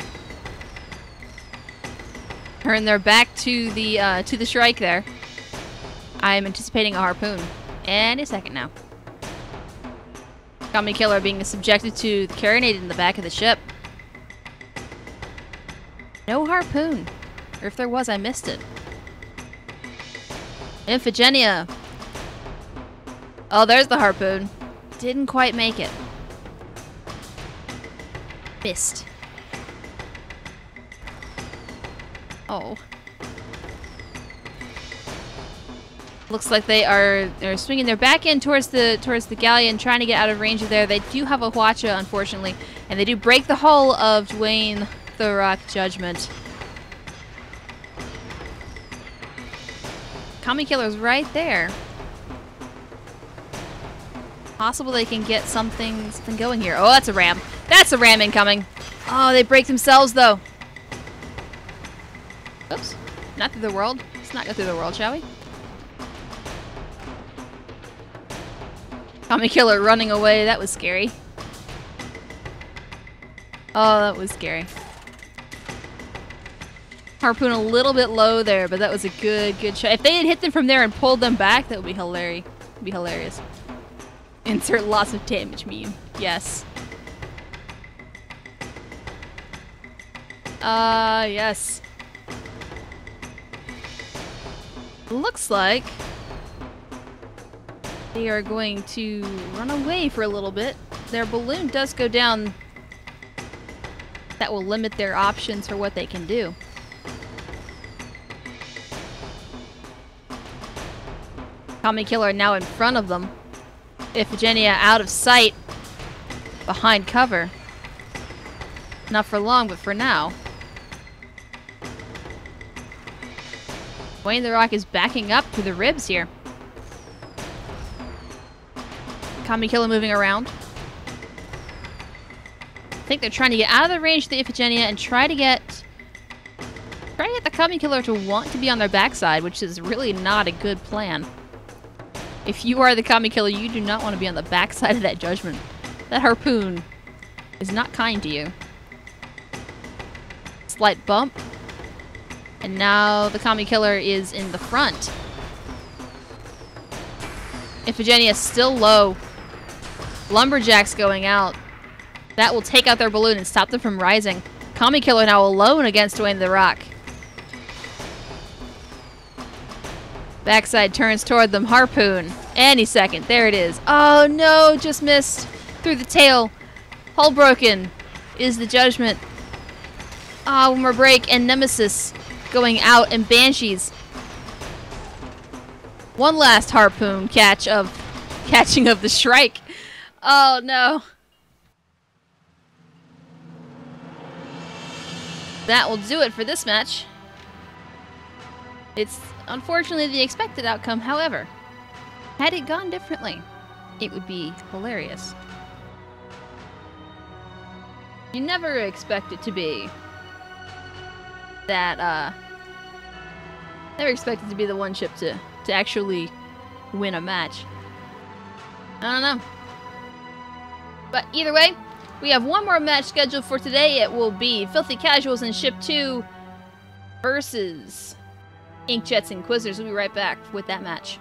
Speaker 2: Turn their back to the Shrike there. I'm anticipating a harpoon. Any second now. Kami Killer being subjected to the carronade in the back of the ship. No harpoon. Or if there was, I missed it. Iphigenia. Oh, there's the harpoon. Didn't quite make it. Missed. Oh. Looks like they're swinging their back end towards the galleon, trying to get out of range of there. They do have a Hwacha, unfortunately, and they do break the hull of Dwayne the Rock Judgment. Kami Killer's right there. Possible they can get something going here. Oh, that's a ram. That's a ram incoming. Oh, they break themselves though. Oops. Not through the world. Let's not go through the world, shall we? Kami Killer running away. That was scary. Oh, that was scary. Harpoon a little bit low there, but that was a good shot. If they had hit them from there and pulled them back, that would be hilarious. Be hilarious. Insert lots of damage meme. Yes. Yes. Looks like they are going to run away for a little bit. Their balloon does go down. That will limit their options for what they can do. Kami Killer now in front of them. Iphigenia out of sight. Behind cover. Not for long, but for now. Dwayne the Rock is backing up to the ribs here. Kami Killer moving around. I think they're trying to get out of the range of the Iphigenia and try to get the Kami Killer to want to be on their backside, which is really not a good plan. If you are the Kami Killer, you do not want to be on the backside of that Judgment. That harpoon is not kind to you. Slight bump. And now the Kami Killer is in the front. Iphigenia is still low. Lumberjack's going out. That will take out their balloon and stop them from rising. Kami Killer now alone against Dwayne the Rock. Backside turns toward them. Harpoon. Any second. There it is. Oh no, just missed. Through the tail. Hull broken is the Judgment. Ah, one more break. And Nemesis going out, and Banshees. One last harpoon catching of the Shrike. Oh no. That will do it for this match. It's unfortunately the expected outcome, however. Had it gone differently, it would be hilarious. You never expect it to be that, never expect it to be the one ship to actually win a match. I don't know. But either way, we have one more match scheduled for today. It will be Filthy Casuals in Ship 2 versus Inkjets and Quizzers. We'll be right back with that match.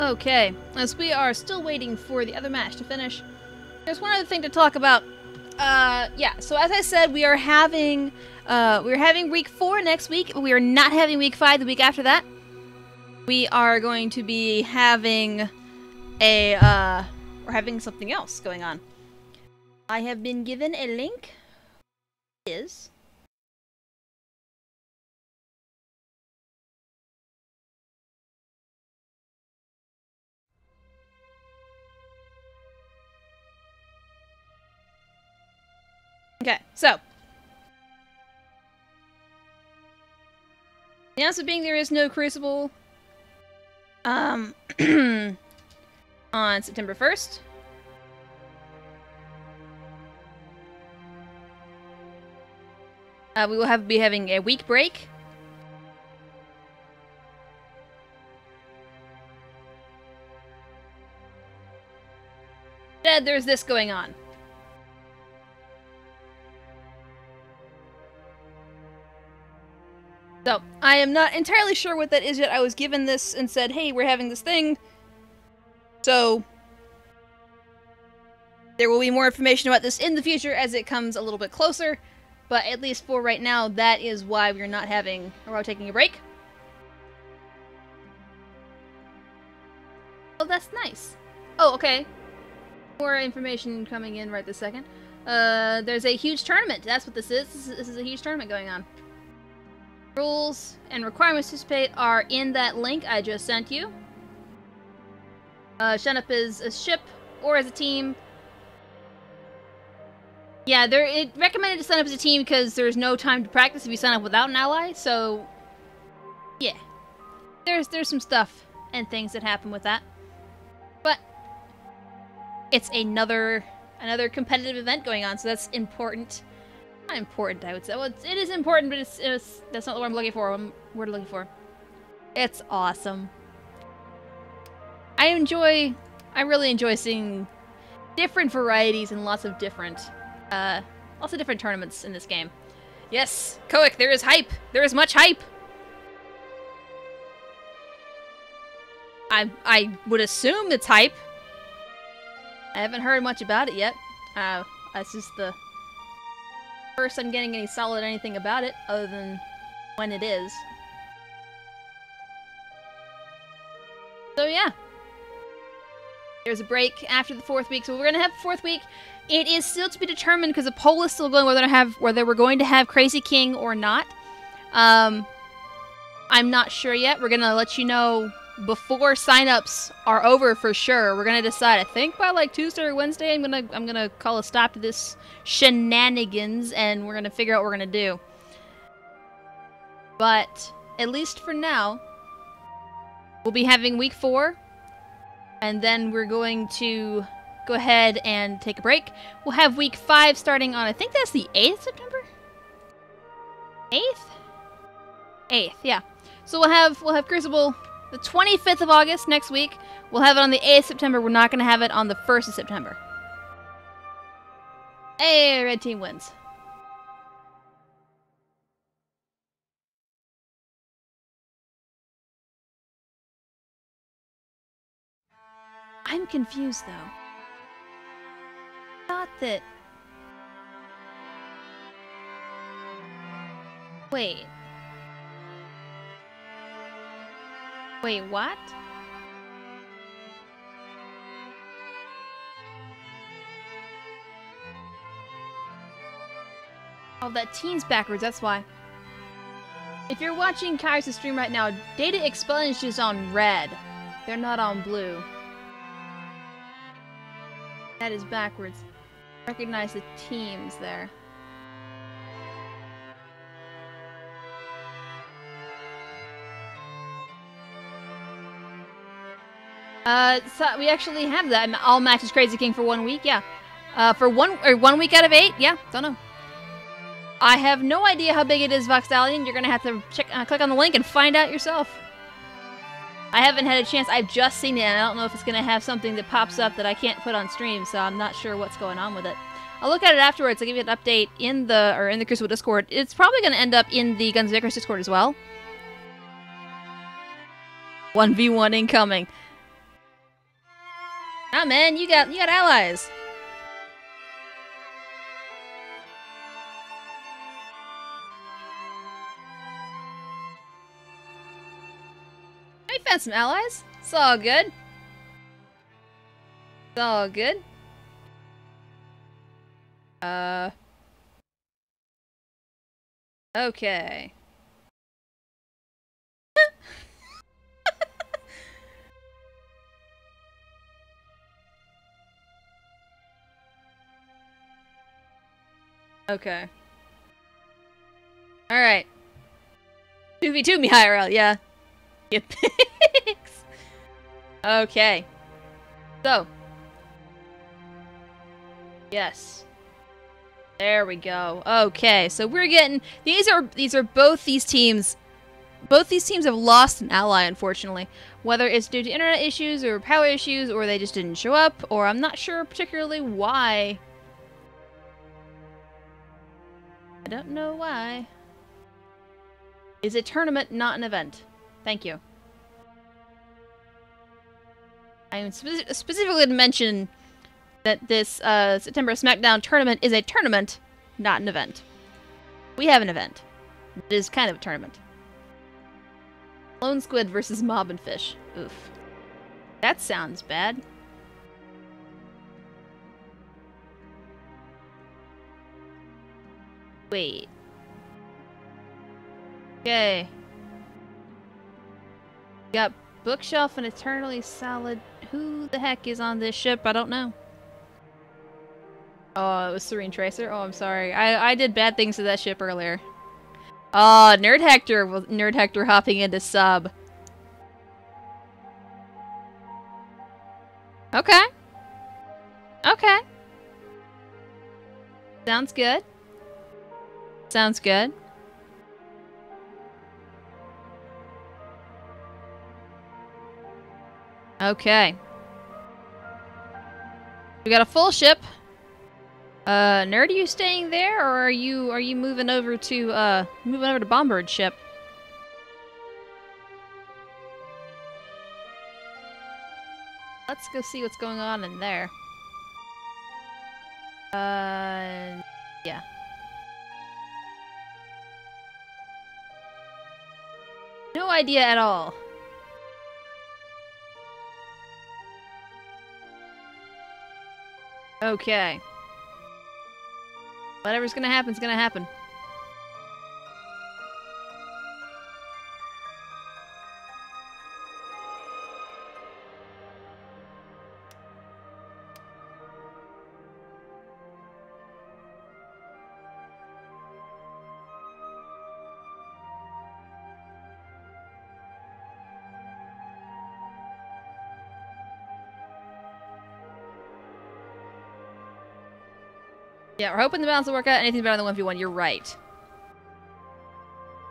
Speaker 2: Okay, as we are still waiting for the other match to finish, there's one other thing to talk about. Yeah, so as I said, we're having week 4 next week. We are not having week 5 the week after that. We are going to be having we're having something else going on. I have been given a link. Is okay, so the answer being there is no Crucible on September 1st. We will be having a week break. Instead, there's this going on. So, I am not entirely sure what that is yet. I was given this and said, hey, we're having this thing. So, there will be more information about this in the future as it comes a little bit closer. But at least for right now, that is why we're not having, or we're taking a break. Oh, that's nice. Oh, okay. More information coming in right this second. There's a huge tournament. That's what this is. This is a huge tournament going on. Rules and requirements to participate are in that link I just sent you. Sign up as a ship or as a team. Yeah, it recommended to sign up as a team because there's no time to practice if you sign up without an ally, so yeah. There's some stuff and things that happen with that. But it's another competitive event going on, so that's important. Not important, I would say. Well, it is important, but that's not what I'm looking for. What I'm looking for. It's awesome. I really enjoy seeing different varieties and lots of different tournaments in this game. Yes, Koic, there is hype. There is much hype. I would assume it's hype. I haven't heard much about it yet. That's just the first I'm getting any solid anything about it, other than when it is. So yeah. There's a break after the 4th week, so we're gonna have the 4th week. It is still to be determined because the poll is still going whether we're going to have Crazy King or not. I'm not sure yet. We're gonna let you know before signups are over for sure. We're gonna decide. I think by like Tuesday or Wednesday, I'm gonna call a stop to this shenanigans, and we're gonna figure out what we're gonna do. But at least for now, we'll be having week 4, and then we're going to go ahead and take a break. We'll have week 5 starting on, I think that's the 8th September? 8th? 8th, yeah. So we'll have Crucible the 25th of August next week. We'll have it on the 8th of September. We're not going to have it on the 1st of September. Hey, red team wins. I'm confused, though. I thought that... Wait. Wait, what? Oh, that team's backwards, that's why. If you're watching Kai's stream right now, data expunged is on red. They're not on blue. That is backwards. Recognize the teams there. So we actually have that. All matches Crazy King for 1 week, yeah. For 1 week out of 8, yeah, don't know. I have no idea how big it is, Voxdalian. You're gonna have to click on the link and find out yourself. I haven't had a chance. I've just seen it, and I don't know if it's gonna have something that pops up that I can't put on stream, so I'm not sure what's going on with it. I'll look at it afterwards. I'll give you an update in the Crucible Discord. It's probably gonna end up in the Guns of Icarus Discord as well. 1v1 incoming. Ah, man, you got allies. I found some allies. It's all good. It's all good. Okay. Okay. Alright. 2v2 me IRL, yeah. You pigs. Okay. So. Yes. There we go. Okay, so we're getting these are both these teams. Both these teams have lost an ally, unfortunately. Whether it's due to internet issues or power issues, or they just didn't show up, or I'm not sure particularly why. I don't know why. Is a tournament not an event? Thank you. I am specifically to mention that this September SmackDown tournament is a tournament, not an event. We have an event. It is kind of a tournament. Lone squid versus mob and fish. Oof. That sounds bad. Wait. Okay. Got bookshelf and eternally solid. Who the heck is on this ship? I don't know. Oh, it was Serene Tracer? Oh, I'm sorry. I did bad things to that ship earlier. Oh, Nerd Hector hopping into sub. Okay. Okay. Sounds good. Sounds good. Okay. We got a full ship. Nerd, are you staying there, or are you moving over to Bombird's ship? Let's go see what's going on in there. Yeah. No idea at all. Okay. Whatever's gonna happen's gonna happen. Yeah, we're hoping the balance will work out. Anything better than 1v1, you're right.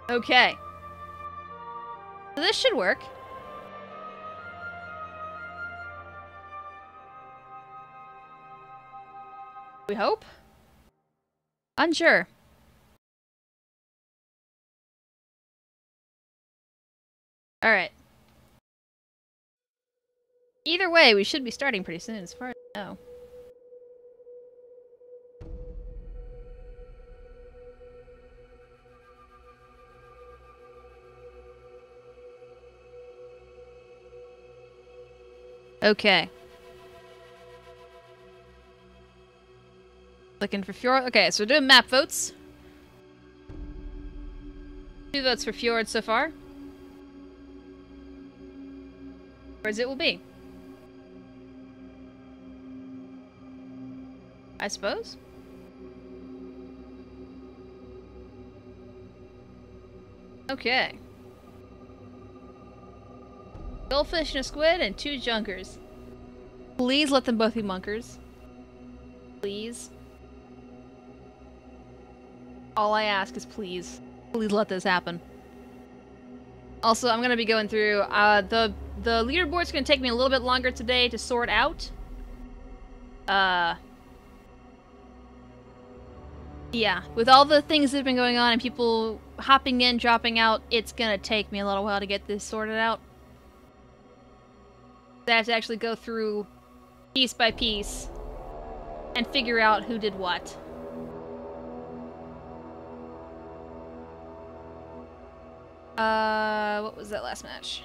Speaker 2: Okay. So this should work. We hope? Unsure. Alright. Either way, we should be starting pretty soon, as far as I know. Okay. Looking for Fjord. Okay, so we're doing map votes. 2 votes for Fjord so far. Whereas it will be. I suppose. Okay. Goldfish and a squid and 2 junkers. Please let them both be monkers. Please. All I ask is please. Please let this happen. Also, I'm gonna be going through, the leaderboard's gonna take me a little bit longer today to sort out. Yeah, with all the things that have been going on and people hopping in, dropping out, it's gonna take me a little while to get this sorted out. I have to actually go through piece by piece and figure out who did what. What was that last match?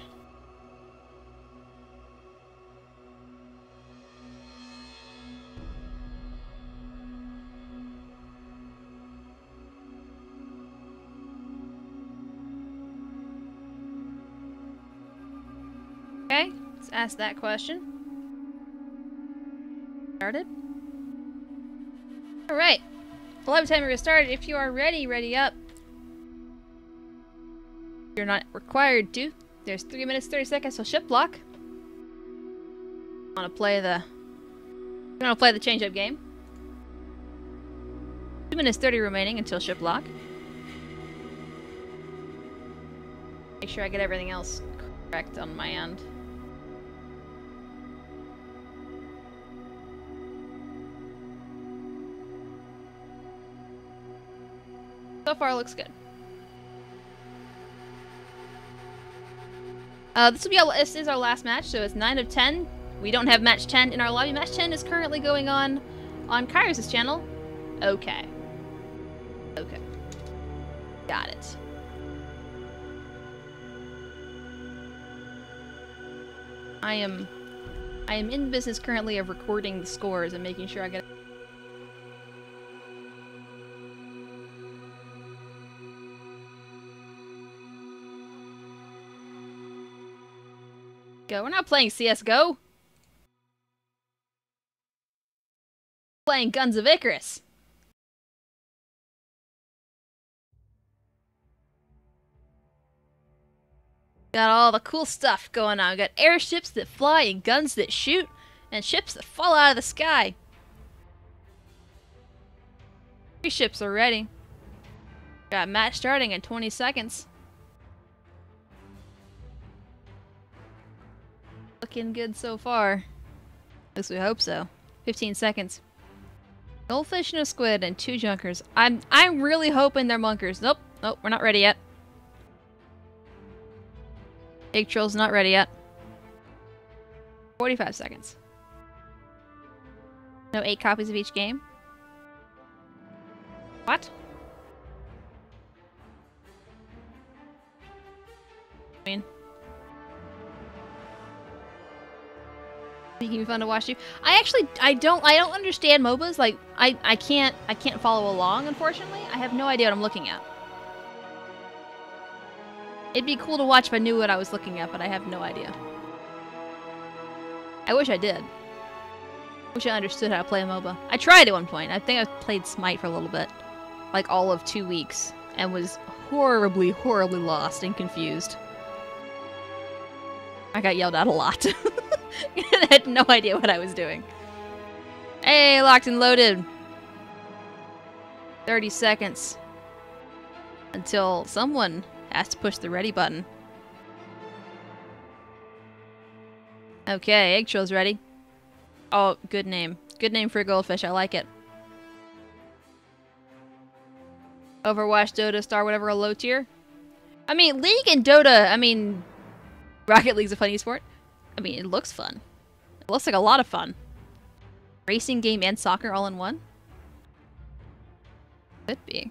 Speaker 2: Okay, let's ask that question. Started. Alright. Live timer is started. If you are ready, ready up. You're not required to. There's 3 minutes 30 seconds till ship block. Wanna play the change-up game. 2 minutes 30 remaining until ship block. Make sure I get everything else correct on my end. So far, looks good. This is our last match, so it's 9 of 10. We don't have match 10 in our lobby. Match 10 is currently going on Icarus' channel. Okay. Okay. Got it. I am in business currently of recording the scores and making sure I get. We're not playing CSGO. We're playing Guns of Icarus. Got all the cool stuff going on. We got airships that fly and guns that shoot and ships that fall out of the sky. 3 ships are ready. Got match starting in 20 seconds. Looking good so far. At least we hope so. 15 seconds. Goldfish and a squid and 2 junkers. I'm really hoping they're munkers. Nope, nope, we're not ready yet. Egg troll's not ready yet. 45 seconds. No 8 copies of each game. What? I mean, making it fun to watch you. I don't understand MOBAs. Like I can't follow along, unfortunately. I have no idea what I'm looking at. It'd be cool to watch if I knew what I was looking at, but I have no idea. I wish I did. Wish I understood how to play a MOBA. I tried at one point. I think I played Smite for a little bit. Like all of 2 weeks. And was horribly, horribly lost and confused. I got yelled at a lot. I had no idea what I was doing. Hey, locked and loaded. 30 seconds. Until someone has to push the ready button. Okay, egg troll's ready. Oh, good name. Good name for a goldfish. I like it. Overwatch, Dota, Star, whatever, a low tier. I mean, League and Dota, I mean, Rocket League's a fun esport. I mean, it looks fun. It looks like a lot of fun. Racing game and soccer all in one? Could be.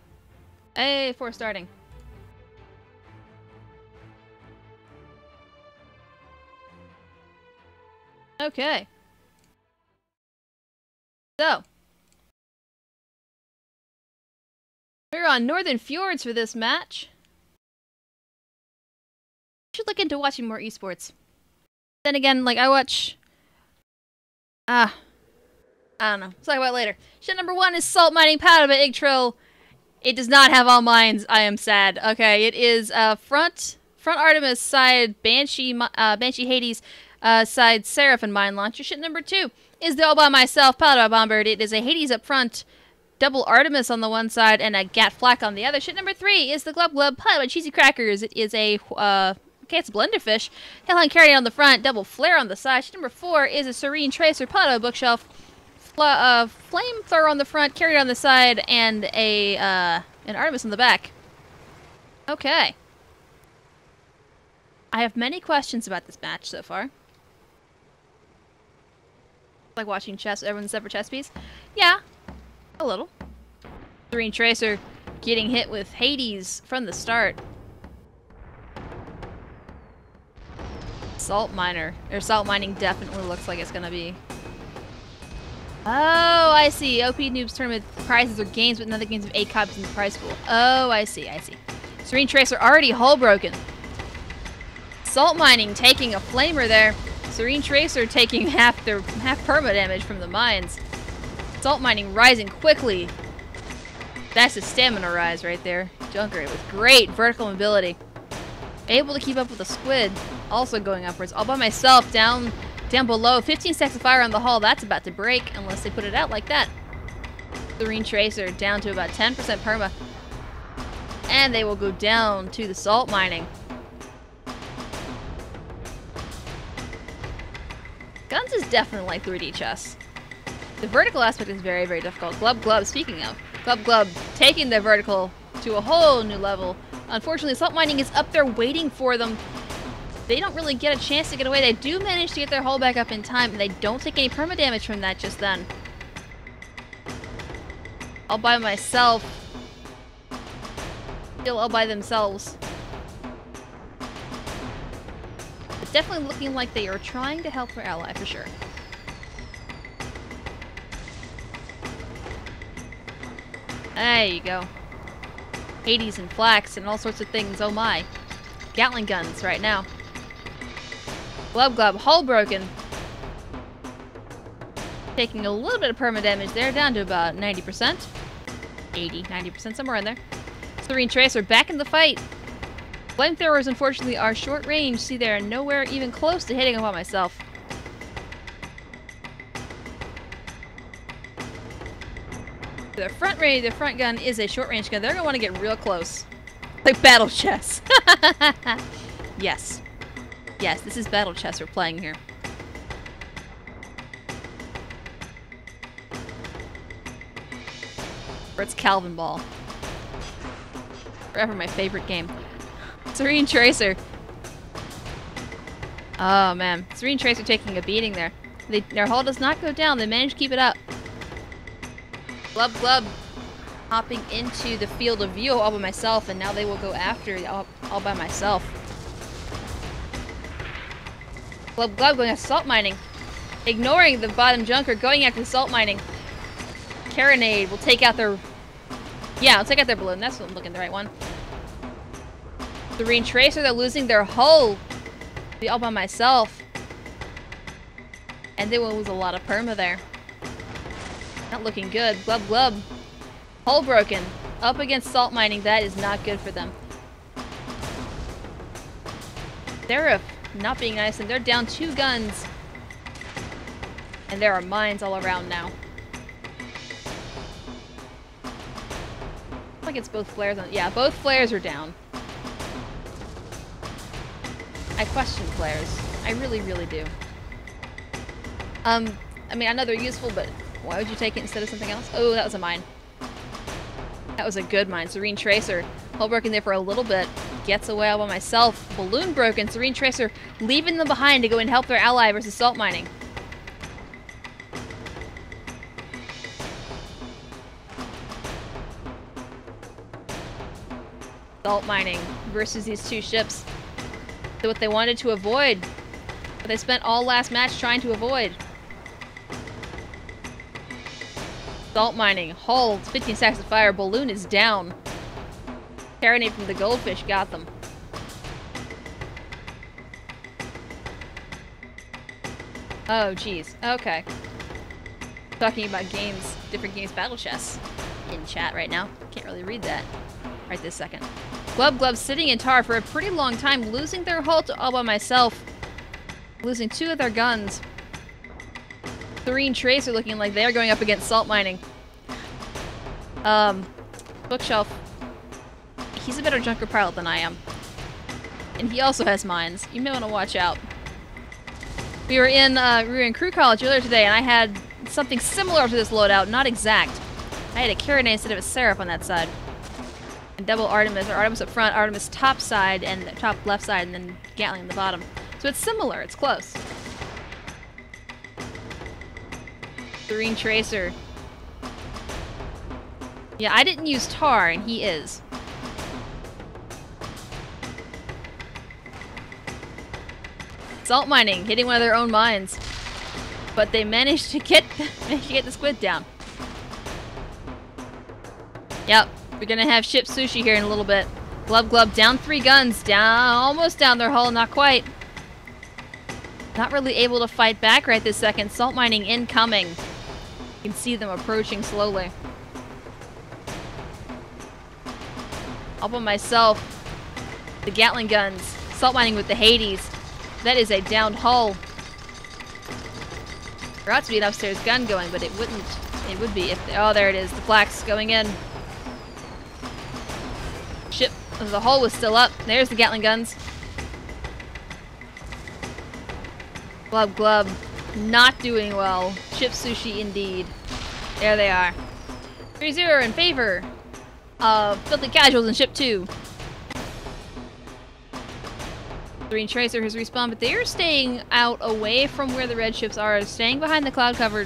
Speaker 2: Hey, 4 starting. Okay. So. We're on Northern Fjords for this match. Should look into watching more esports. Then again, like I watch I don't know. Let's talk about it later. Ship number 1 is Salt Mining Powder by Egg Troll. It does not have all mines. I am sad. Okay, it is front Artemis, side Banshee Hades, side Seraphim mine launcher. Ship number 2 is the All By Myself Powder by Bombird. It is a Hades up front, double Artemis on the one side, and a Gat Flak on the other. Ship number 3 is the Glub Glub Powder by Cheesy Crackers. It is a okay, it's a blenderfish. Hellhound Carrier on the front, double Flare on the side. Ship number 4 is a Serene Tracer Powder Bookshelf. Flamethrower on the front, Carrier on the side, and an Artemis on the back. Okay. I have many questions about this match so far. Like watching chess, everyone's separate chess piece. Yeah, a little. Serene Tracer getting hit with Hades from the start. Salt miner, or salt mining definitely looks like it's gonna be. Oh, I see. OP Noobs tournament prizes or games, but none of the games have 8 copies in the prize pool. Oh, I see, I see. Serene Tracer already hull broken. Salt mining taking a flamer there. Serene Tracer taking half perma damage from the mines. Salt mining rising quickly. That's a stamina rise right there. Junker with great vertical mobility. Able to keep up with the squid. Also going upwards. All by myself down below. 15 stacks of fire on the hull. That's about to break unless they put it out like that. Serene Tracer down to about 10% perma. And they will go down to the salt mining. Guns is definitely like 3D chess. The vertical aspect is very, very difficult. Glub, speaking of. Glub, taking the vertical to a whole new level. Unfortunately, salt mining is up there waiting for them. They don't really get a chance to get away. They do manage to get their hull back up in time, and they don't take any perma damage from that just then. All by myself. Still all by themselves. Definitely looking like they are trying to help their ally, for sure. There you go. Hades and Flax and all sorts of things, oh my. Gatling guns right now. Glub, hull broken. Taking a little bit of perma damage there, down to about 90%. 80, 90%, somewhere in there. Serene Tracer back in the fight. Flamethrowers, unfortunately, are short range. See, they're nowhere even close to hitting them on myself. The front gun is a short range gun. They're gonna want to get real close. Like battle chess. Yes. Yes, this is battle chess we're playing here. Or it's Calvin Ball. Forever my favorite game. Serene Tracer. Oh man, Serene Tracer taking a beating there. Their hull does not go down. They manage to keep it up. Glub, hopping into the field of view all by myself, and now they will go after all by myself. Glub going after salt mining, ignoring the bottom junker, going after the salt mining. Carronade will take out their. Yeah, I'll take out their balloon. That's what I'm looking at, the right one. Serene Tracer, they're losing their hull. Be all by myself. And they will lose a lot of perma there. Not looking good. Glub. Hull broken. Up against salt mining. That is not good for them. Seraph not being nice, and they're down 2 guns. And there are mines all around now. Looks like it's both flares on. Yeah, both flares are down. I question flares. I really, really do. I mean, I know they're useful, but why would you take it instead of something else? Oh, that was a mine. That was a good mine. Serene Tracer. Hull broken there for a little bit. Gets away all by myself. Balloon broken. Serene Tracer leaving them behind to go and help their ally versus salt mining. Salt mining versus these 2 ships. So what they wanted to avoid. What they spent all last match trying to avoid. Salt mining. Hull. 15 stacks of fire. Balloon is down. Carronade from the goldfish got them. Oh, jeez. Okay. Talking about games, different games, battle chess in chat right now. Can't really read that right this second. Glub sitting in tar for a pretty long time, losing their hull to all by myself. Losing 2 of their guns. Serene Tracer looking like they're going up against salt mining. Bookshelf. He's a better junker pilot than I am. And he also has mines. You may want to watch out. We were in crew college earlier today, and I had something similar to this loadout, not exact. I had a Carronade instead of a Seraph on that side. And double Artemis, or Artemis up front, Artemis top side, and top left side, and then Gatling on the bottom. So it's similar, it's close. Serene Tracer. Yeah, I didn't use tar, and he is. Salt mining, hitting one of their own mines. But they managed to get the squid down. Yep, we're gonna have ship sushi here in a little bit. Glub Glub down 3 guns, down, almost down their hull, not quite. Not really able to fight back right this second. Salt mining incoming. You can see them approaching slowly. Up on myself. The Gatling guns. Salt mining with the Hades. That is a downed hull. There ought to be an upstairs gun going, but it wouldn't. It would be if... Oh, there it is. The flak's going in. Ship. The hull was still up. There's the Gatling guns. Glub Glub. Not doing well. Ship sushi indeed. There they are. 3-0 in favor of Filthy Casuals in Ship 2. Serene Tracer has respawned, but they are staying out away from where the red ships are, staying behind the cloud cover.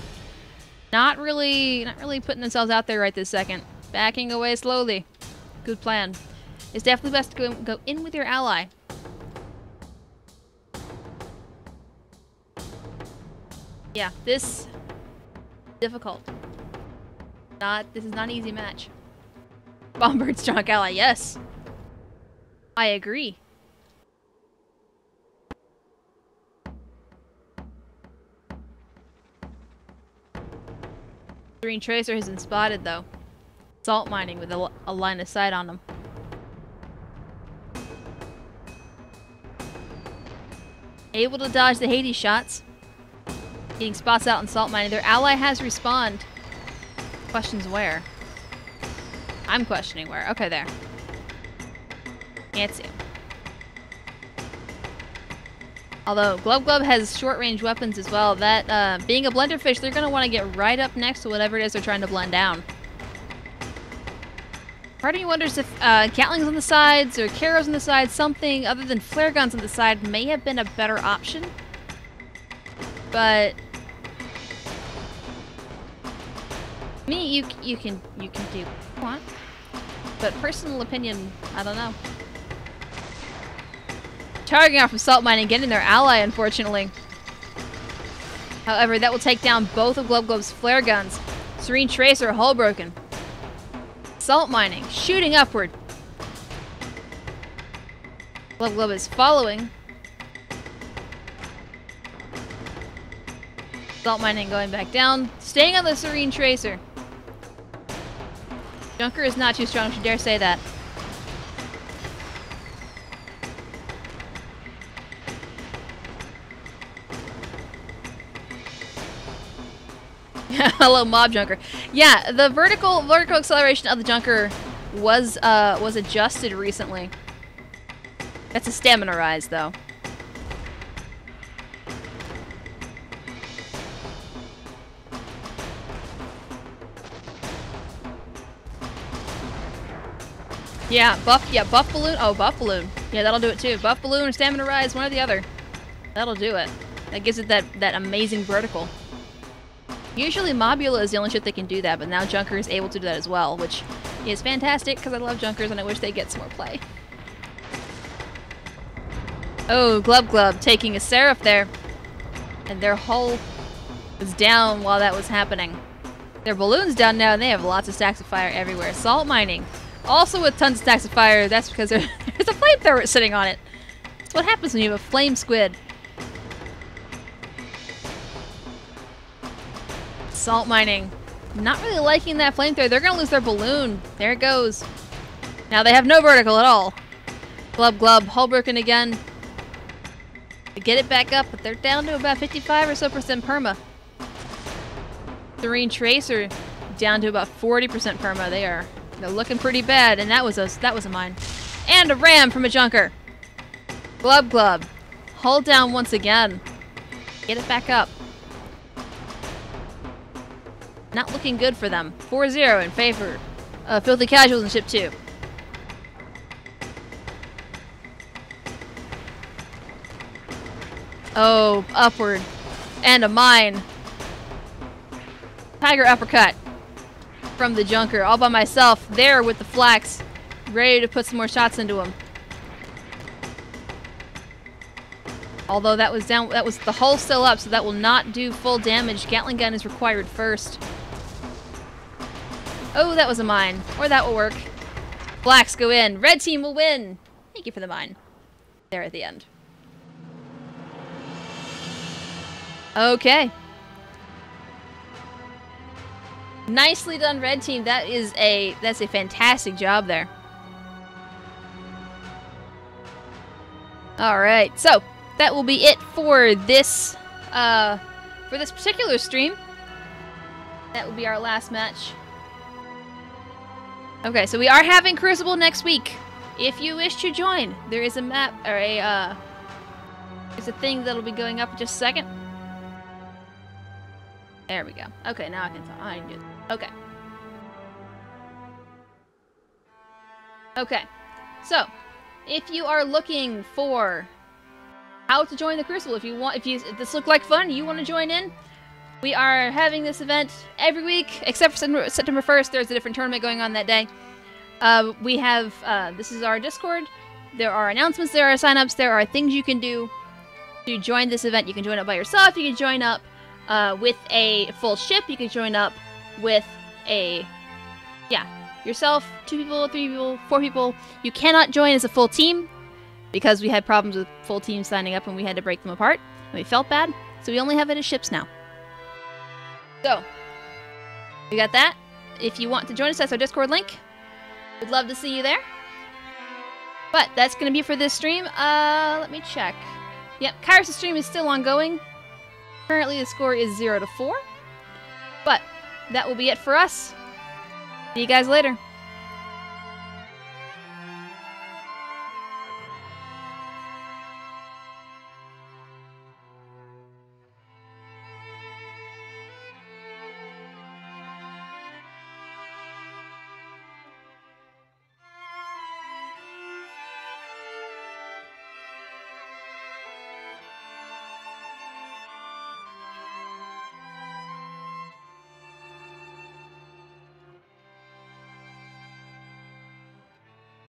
Speaker 2: Not really putting themselves out there right this second. Backing away slowly. Good plan. It's definitely best to go in with your ally. Yeah, this difficult. This is not an easy match. Bombard's strong ally, yes. I agree. Serene Tracer has been spotted though. Salt mining with a line of sight on them. Able to dodge the Hades shots. Getting spots out in salt mining. Their ally has respawned. Questions where? I'm questioning where. Okay, there. Can't see him. Although Glub Glub has short-range weapons as well. That, being a blenderfish, they're going to want to get right up next to whatever it is they're trying to blend down. Part of me wonders if Gatlings on the sides or Caros on the sides, something other than flare guns on the side may have been a better option. But me, you can do what you want. But personal opinion, I don't know. Targeting off from salt mining, getting their ally, unfortunately. However, that will take down both of Glub Glub's flare guns. Serene Tracer, hull broken. Salt mining, shooting upward. Glub Glub is following. Salt mining going back down. Staying on the Serene Tracer. Junker is not too strong, if you dare say that. Hello, Mob Junker. Yeah, the vertical acceleration of the Junker was adjusted recently. That's a stamina rise, though. Yeah, buff balloon. Oh, buff balloon. Yeah, that'll do it too. Buff balloon or stamina rise, one or the other. That'll do it. That gives it that amazing vertical. Usually Mobula is the only ship that can do that, but now Junker is able to do that as well, which is fantastic because I love Junkers and I wish they'd get some more play. Oh, Glub Glub taking a Seraph there. And their hull was down while that was happening. Their balloon's down now and they have lots of stacks of fire everywhere. Salt mining. Also with tons of stacks of fire, that's because there's a flamethrower sitting on it. That's what happens when you have a flame squid. Salt mining. Not really liking that flamethrower. They're gonna lose their balloon. There it goes. Now they have no vertical at all. Glub Glub, hull broken again. They get it back up, but they're down to about 55% or so perma. Serene Tracer down to about 40% perma. They're looking pretty bad, and that was a mine. And a ram from a Junker. Glub Glub. Hull down once again. Get it back up. Not looking good for them. 4-0 in favor of Filthy Casuals in Ship 2. Oh, upward. And a mine. Tiger uppercut from the Junker, all by myself, there with the flax, ready to put some more shots into him. Although that was the hull still up, so that will not do full damage. Gatling gun is required first. Oh, that was a mine. Or that will work. Blacks go in. Red team will win. Thank you for the mine. There at the end. Okay. Nicely done, red team. That's a fantastic job there. All right. So, that will be it for this particular stream. That will be our last match. Okay, so we are having Crucible next week. If you wish to join, there is a map or there's a thing that'll be going up in just a second. There we go. Okay, now I can talk. I can do it. Okay. Okay. So, if you are looking for how to join the Crucible, if this looked like fun, you want to join in, we are having this event every week, except for September 1st. There's a different tournament going on that day. We have, this is our Discord. There are announcements, there are signups, there are things you can do to join this event. You can join up by yourself, you can join up with a full ship, you can join up with yourself, 2 people, 3 people, 4 people. You cannot join as a full team, because we had problems with full teams signing up and we had to break them apart. And we felt bad, so we only have it as ships now. So, we got that. If you want to join us, that's our Discord link. We'd love to see you there. But that's going to be for this stream. Let me check. Yep, Icarus' stream is still ongoing. Currently the score is 0-4. But that will be it for us. See you guys later.